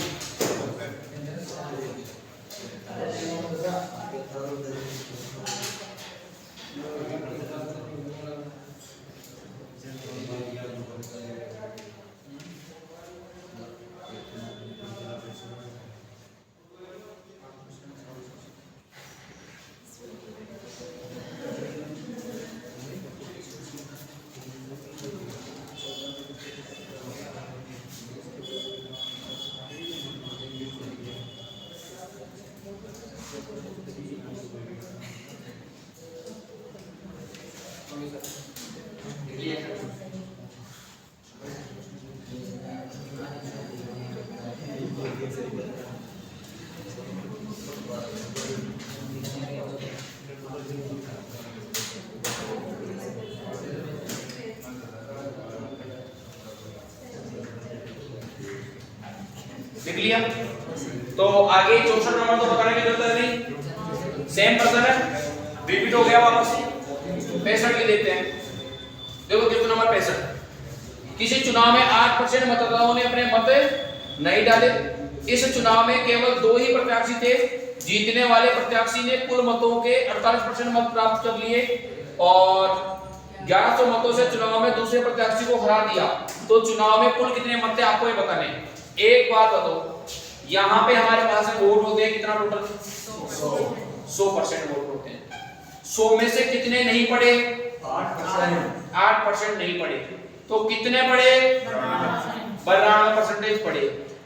लिख लिया। तो आगे 64 नंबर तो बताने की जरूरत है नहीं, सेम पर्सन है, रिपीट हो गया वापस। 65 की देखते हैं। देखो क्वेश्चन नंबर 65। किसी चुनाव में 8% मतदाताओं ने अपने मत नहीं डाले। इस चुनाव में केवल 2 ही प्रत्याशी थे। जीतने वाले प्रत्याशी ने कुल मतों के 48% मत प्राप्त कर लिए और 1100 मतों से चुनाव में दूसरे प्रत्याशी को हरा दिया। तो चुनाव में कुल कितने मत थे आपको ये बताने। एक बात बताओ, यहाँ पे हमारे पास वोट होते हैं कितना टोटल? 100% वोट होते हैं। 100 में से कितने नहीं पड़े? 8% नहीं पड़े। तो कितने पड़े? 92% पड़े।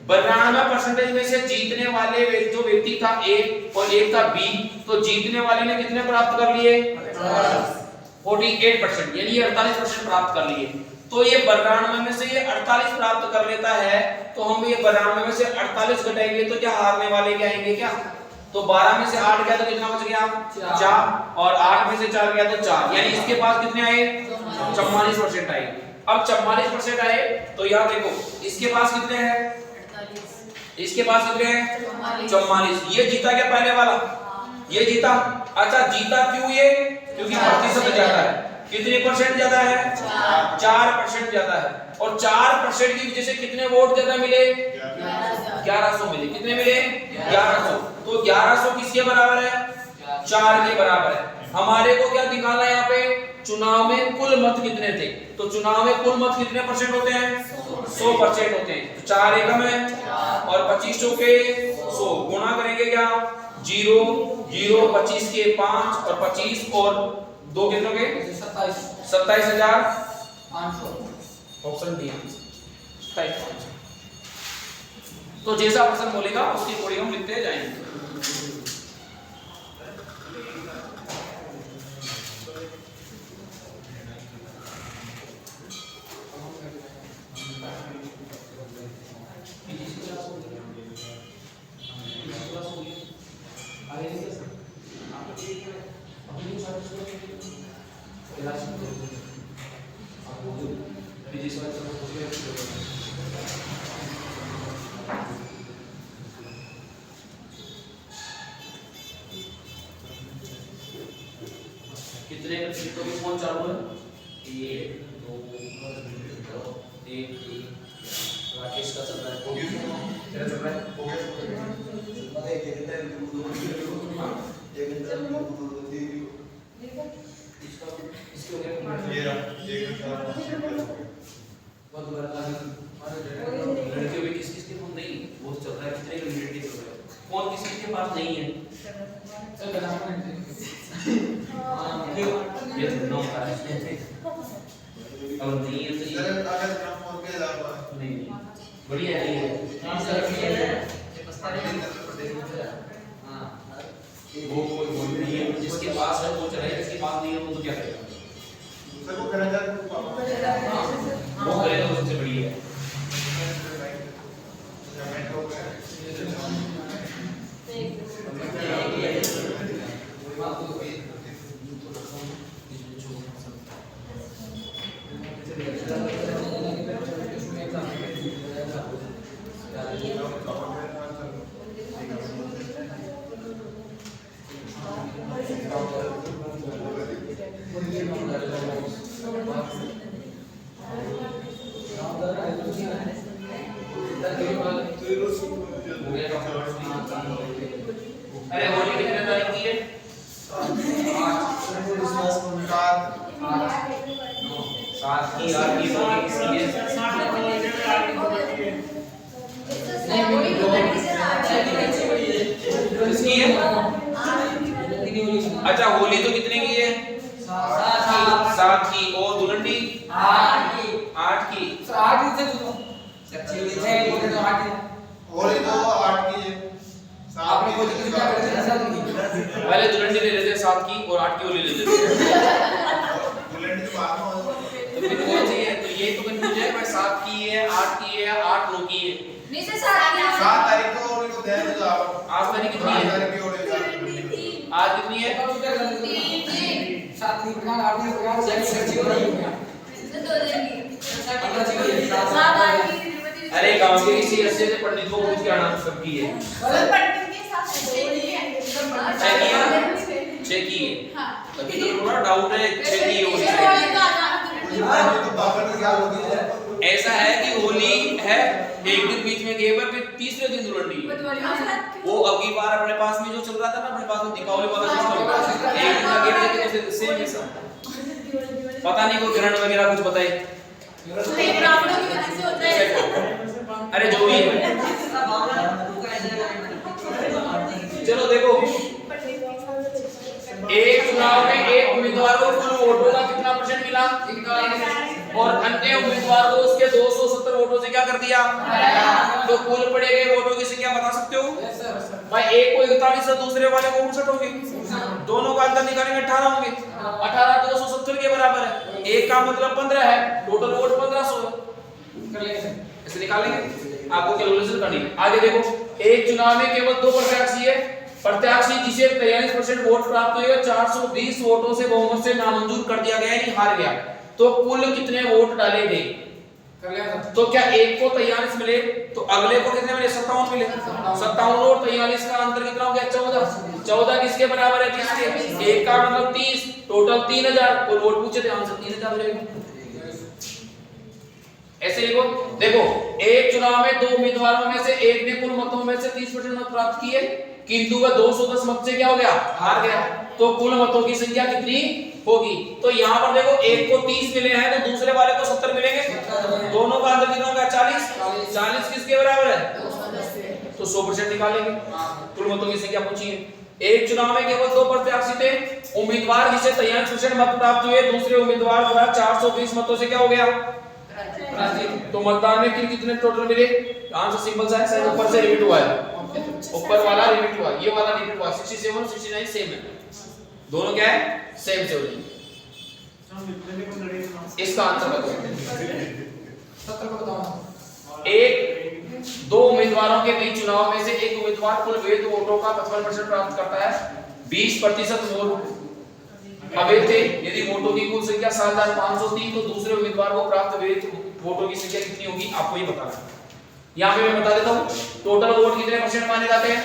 92% में से जीतने वाले जो व्यक्ति था ए और एक था बी, तो जीतने वाले ने कितने प्राप्त कर लिए? 48%, यानी 48% प्राप्त कर लिए। तो ये 92 में से ये 48 प्राप्त कर लेता है, तो हम ये 92 में से 48 घटाएंगे तो क्या हारने वाले क्या आएंगे क्या? तो 12 में से 8 गया तो कितना बच गया? 4। और 8 में से 4 गया तो 4, यानी इसके पास कितने आए? 44% आए। अब 44% आए तो यहाँ देखो इसके पास कितने हैं? इसके पास कितने हैं? 44। ये जीता क्या पहले वाला? ये जीता। अच्छा, जीता क्यों ये? क्योंकि प्रतिशत ज्यादा है। कितने परसेंट ज्यादा है? 4% ज्यादा है। और 4% की वजह से कितने वोट ज्यादा मिले? 1100 मिले। कितने मिले? 1100। तो 1100 किसके बराबर है? 4 के बराबर है। हमारे को क्या निकाला है यहाँ पे, चुनाव में कुल मत कितने थे, तो चुनाव में कुल मत कितने परसेंट होते हैं, 100% होते हैं। तो 4 एकम है और 25 चौके 100, गुणा करेंगे क्या, 0 0 25 के 5 और 25 और 2 कितनों के 27,500। Option D 27,500। तो जैसा प्रश्न बोलेगा उसकी कोडिंग हम लिखते जाएंगे। कितने सीटों की कौन चालू है, 1 2 1 राकेश का चल रहा है, तेरा चल रहा है, इसके हो गया बहुत बड़ा लड़कियों में किस किसके फोन नहीं, वो चल रहा है, कितने का यूनिट चल रहा है, फोन किस किसके पास नहीं है, ये तो नो है अब नहीं है, तो ये अगर हम फोन के अलावा नहीं बढ़िया है ये, हां वो कोई बोल नहीं है, जिसके पास है वो चलाए, जिसके पास नहीं है वो तो क्या करेगा, दूसरे को करना चाहे तो वो करे तो सबसे बढ़िया है। अरे होली कितने तारीख की है, 7 की, 8 की, 9 की, किसकी है, अच्छा होली तो कितने की है, 7 की, और दुल्हन 8 की, होली तो 8 की है, आपने कोई क्या कर दिया ऐसा नहीं, पहले दुल्हन ले लेते हैं 7 की और 8 की होली ले लेते हैं, बुलेट की बात हो तो फिर कौन सी है, तो ये तो कंफ्यूज है भाई, 7 की है, 8 की है, 8 9 की है, 7 तारीख को होली को दे दो आप, आज तारीख कितनी 8 है, तारीख की होली आज कितनी है, 7 दिन प्रकार 8 दिन प्रकार सच्ची हो रही है, अरे गांव के किसी ऐसे से पंडित को पूछ के आना सबकी है, छह की है, तभी तो थोड़ा डाउट है 6 की होली तो बाबर की क्या होगी, ऐसा है कि होली है एक दिन बीच में गए फिर तीसरे दिन दुल्हन, वो अब की बार अपने पास में जो चल रहा था ना, अपने पास में दीपावली वाला सिस्टम, एक दिन का गेट देके उसे सेम ऐसा, पता नहीं कोई ग्रहण वगैरह कुछ बताए, अरे जो भी है, चलो देखो एक चुनाव में एक उम्मीदवार को कुल वोटों का कितना परसेंट मिला, और अन्य उम्मीदवार को उसके 270 वोटों से क्या कर दिया, तो कुल पड़े गए वोटों की संख्या बता सकते हो भाई, एक को 41 और दूसरे वाले को 59 होगी, दोनों का अंतर निकालेंगे 18 होंगे, 18 270 के बराबर है, एक का मतलब 15 है, टोटल वोट 1500 है, ऐसे निकालेंगे, आपको कैलकुलेशन करनी है। आगे देखो एक चुनाव में केवल 2 प्रत्याशी है, प्रत्याशी जिसे 43% वोट प्राप्त हुए, 420 वोटों से बहुमत से नामंजूर कर दिया गया, यानी हार गया, तो कुल कितने वोट डाले गए, तो क्या एक को 43 मिले, तो अगले को कितने मिले, 57 मिले, 57 और 43 का अंतर कितना हो गया, 14, 14 किसके बराबर है, 30 के, एक का मतलब 30, टोटल 3000, और वोट पूछे थे आंसर 3000 हो जाएगा, ऐसे लिखो। देखो एक चुनाव में 2 उम्मीदवारों में से एक ने कुल मतों में से 30% मत प्राप्त किए, किंतु वह 210 मत से क्या हो गया, हार गया, तो कुल मतों की संख्या कितनी होगी? तो यहाँ पर देखो एक को 30 मिले हैं तो दूसरे वाले को 70 मिलेंगे, दोनों का अंतर कितना होगा? 40। 40 किसके बराबर है? तो 100% निकालेंगे। कुल मतों की संख्या पूछी है। एक चुनाव में केवल 2 प्रत्याशी थे, उम्मीदवार जिसे 43% मत प्राप्त हुए, दूसरे उम्मीदवार द्वारा 420 मतों से क्या हो गया? तो मतदान में कितने टोटल मिले? आंसर सिंपल सा है, ऊपर से रिपीट हुआ है, ऊपर वाला रिपीट हुआ, ये वाला रिपीट हुआ। 67 और 69 सेम है, दोनों क्या है? सेम से हो जाएंगे। इसका आंसर बताओ। एक दो उम्मीदवारों के बीच चुनाव में से एक उम्मीदवार कुल वैध वोटों का 55% प्राप्त करता है, 20% वोट अवैध थे। यदि वोटों की कुल संख्या 7500 थी तो दूसरे उम्मीदवार को प्राप्त वैध वोटों की संख्या कितनी होगी? आपको ये बताना है। यहाँ पे मैं बता देता हूँ, टोटल वोट कितने परसेंट माने जाते हैं?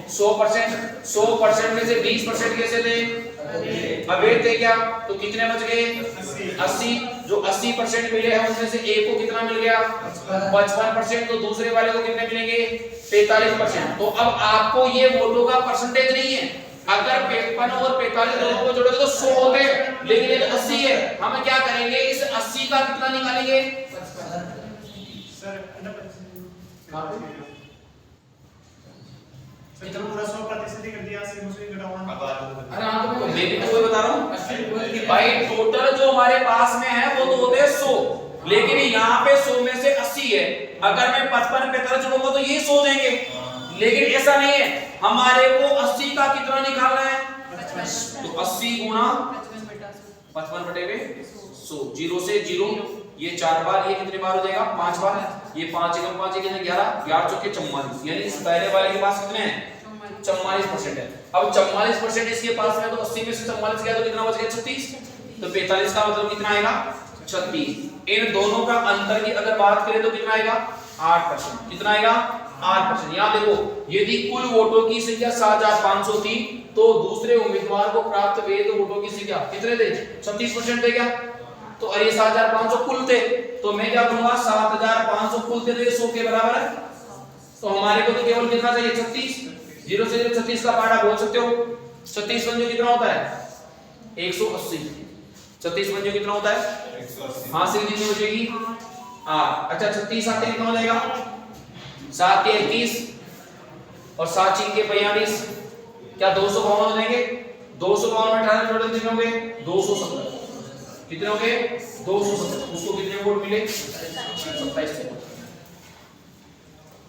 100%। 100% में से 20% कैसे थे? अवैध थे क्या? तो कितने बच गए? 80। जो 80% मिले हैं उसमें से एक को कितना मिल गया? 55%। तो दूसरे वाले को कितने मिलेंगे? 45%। तो अब आपको ये वोटों का परसेंटेज नहीं है, अगर 55 और 45 दोनों को जोड़ोगे तो 100 होते, लेकिन ये 80 है। हम क्या करेंगे? इस 80 का कितना निकालेंगे? इतना पूरा 100% ही कर दिया, से मुझे घटाना। अरे हाँ, तो मैं भी तो बता रहा हूँ कि भाई टोटल जो हमारे पास में है वो तो होते हैं 100, लेकिन यहाँ पे 100 में से 80 है। अगर मैं 55 45 जोड़ूंगा तो ये 100 देंगे, लेकिन ऐसा नहीं है। हमारे को 80 का कितना निकालना है? तो 80 गुना 55 बटे में 100, 0 से 0, ये 4 बार, ये कितने बार हो जाएगा? 5 बार। ये 5 एकम 5 कितने? 11, 11 चौके 44, यानी इस पहले वाले के पास कितने हैं? 44% है। अब 44% इसके पास है, तो 80 में से 44 गया तो कितना बच गया? 36। तो 45 का मतलब कितना आएगा? 36। इन दोनों का अंतर की अगर बात करें तो कितना आएगा? 8%। कितना आएगा? 8%। यहाँ देखो, यदि कुल वोटों की संख्या 7500 थी तो दूसरे उम्मीदवार को प्राप्त वैध वोटों की संख्या कितने थे? 36% थे क्या? तो अरे 7500 कुल थे, तो मैं क्या करूंगा? 7500 कुल थे तो ये 100 के बराबर है। तो हमारे को तो केवल कितना चाहिए? 36। 0 से 36 का पार्ट बोल सकते हो। 36 पंजों कितना होता है? 180। 36 पंजों कितना होता है? 180। हाँ, से कितनी हो जाएगी? 8। अच्छा, 36 आते कितना हो जाएगा? 7 के 21 और 7 6 के 45, क्या 252 हो जाएंगे? 252 में 18 टोटल कितने होंगे? 270। कितने हो गए? 270। उसको कितने वोट मिले? 27 वोट।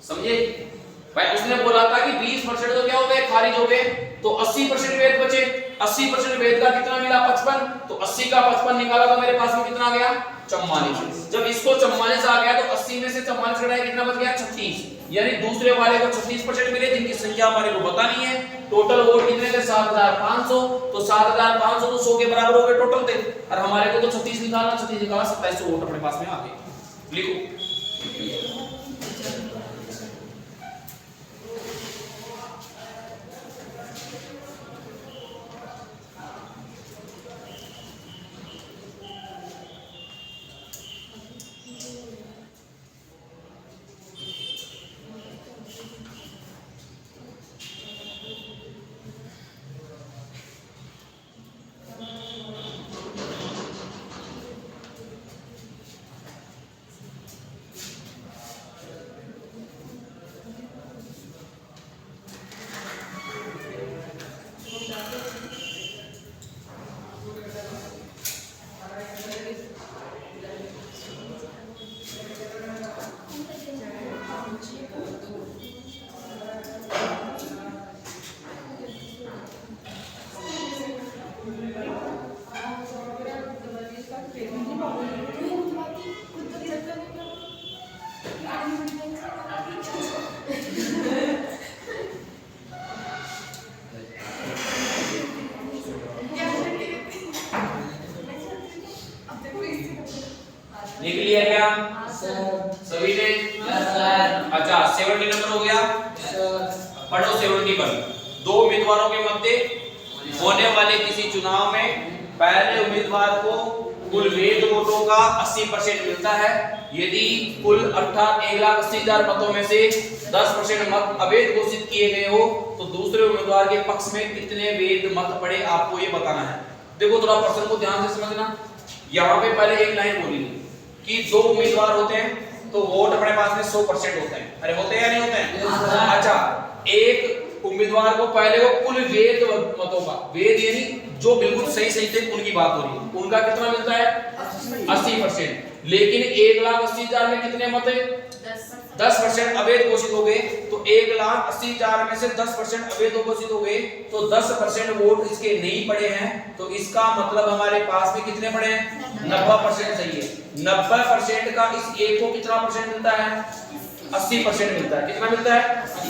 समझे भाई? उसने बोला था कि 20% तो क्या हो गए? खारिज हो गए, तो 80% वैध बचे। 80% वैध का कितना मिला? 55। तो 80 का 55 निकाला तो मेरे पास में कितना आ गया? 44। जब इसको 44 आ गया तो 80 में से 44 घटाया, कितना बच गया? 36। यानी दूसरे वाले को 36% मिले, जिनकी संख्या हमारे को बतानी है। टोटल वोट कितने थे? 7500। तो 7500 तो 100 के बराबर हो गए टोटल थे, और हमारे को तो 36 निकालना, 36 निकाला, 2700 वोट अपने पास में आ गए। लिखो। लिख लिया क्या सभी ने? अच्छा, 70 नंबर हो गया। पढ़ो 70 पर। दो उम्मीदवारों के मध्य होने वाले किसी चुनाव में पहले उम्मीदवार को कुल वैध वोटों का 80% मिलता है। यदि कुल 1,80,000 मतों में से 10% मत अवैध घोषित किए गए हो तो दूसरे उम्मीदवार उम्मीदवार के पक्ष में कितने वेद मत पड़े आपको ये बताना है। देखो थोड़ा प्रश्न को ध्यान से समझना। यहाँ पे पहले एक लाइन बोली कि दो उम्मीदवार होते हैं तो वोट अपने पास में 100% होते हैं। अरे होते हैं या नहीं होते हैं? अच्छा, एक उम्मीदवार को पहले वो कुल वेद मतों का, वेद यानी जो बिल्कुल सही थे उनकी बात हो रही है, उनका कितना मिलता है 80%। लेकिन 1,80,000 में कितने मत है? 10% अवैध घोषित हो गए। तो 1,80,000 में से 10% अवैध घोषित हो गए तो 10% वोट इसके नहीं पड़े हैं। तो इसका मतलब हमारे पास में कितने पड़े हैं? 90% सही है। 90% का इस एक को कितना परसेंट मिलता है? 80% मिलता है। कितना मिलता है?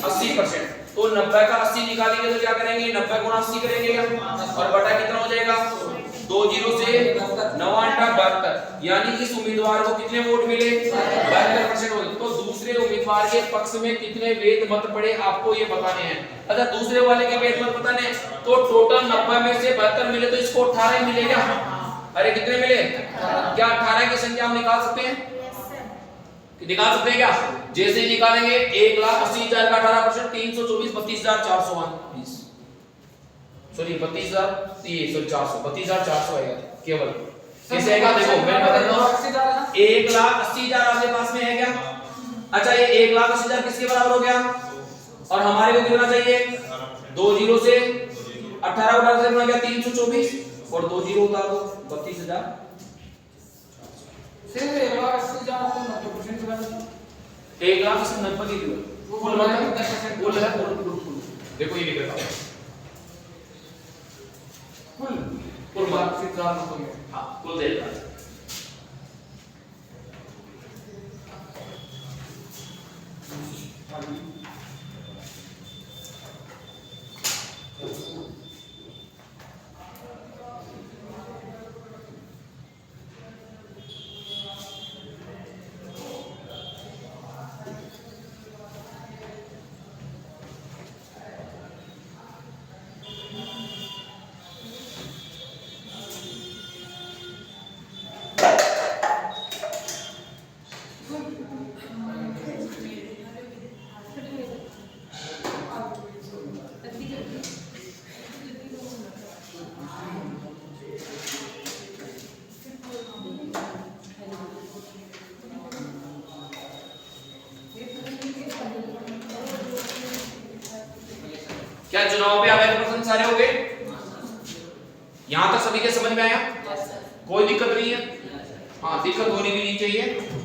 80%। तो 90 का 80 निकालेंगे तो क्या करेंगे? 90 गुना 80 करेंगे और बटा कितना हो जाएगा? 2 0 से 9 8 72, यानी इस उम्मीदवार को कितने वोट मिले? 72% वोट। तो दूसरे उम्मीदवार के पक्ष में कितने वेद मत पड़े आपको ये बताने हैं। अगर दूसरे वाले के वेद मत बताने हैं तो टोटल 90 में से 72 मिले तो इसको 18 मिलेगा। अरे कितने मिले? क्या 18 की संख्या हम निकाल सकते हैं? निकाल सकते हैं क्या? जैसे निकालेंगे 1,80,000 का 18% 324 32,420, सॉरी 32,400 आएगा केवल। कैसे आएगा? देखो मैं बता रहा हूं 1,80,000 आपके पास में है क्या? अच्छा, ये 1,80,000 किसके बराबर हो गया? और हमारे को कितना चाहिए? 2 0 से 18 उड़ा से बना गया 324 और 2 0 उतार दो 32,000 से 1,80,000 को 90% बना 1,90,000 की कुल मतलब कुल है कुल। देखो ये लिख रहा हूं कुल मतलब से 4 मतों में, हां कुल दे रहा है। क्या चुनाव पे अवैध प्रश्न सारे हो गए? यहां तक सभी के समझ में आया? कोई दिक्कत नहीं है? हाँ, दिक्कत होनी भी नहीं चाहिए।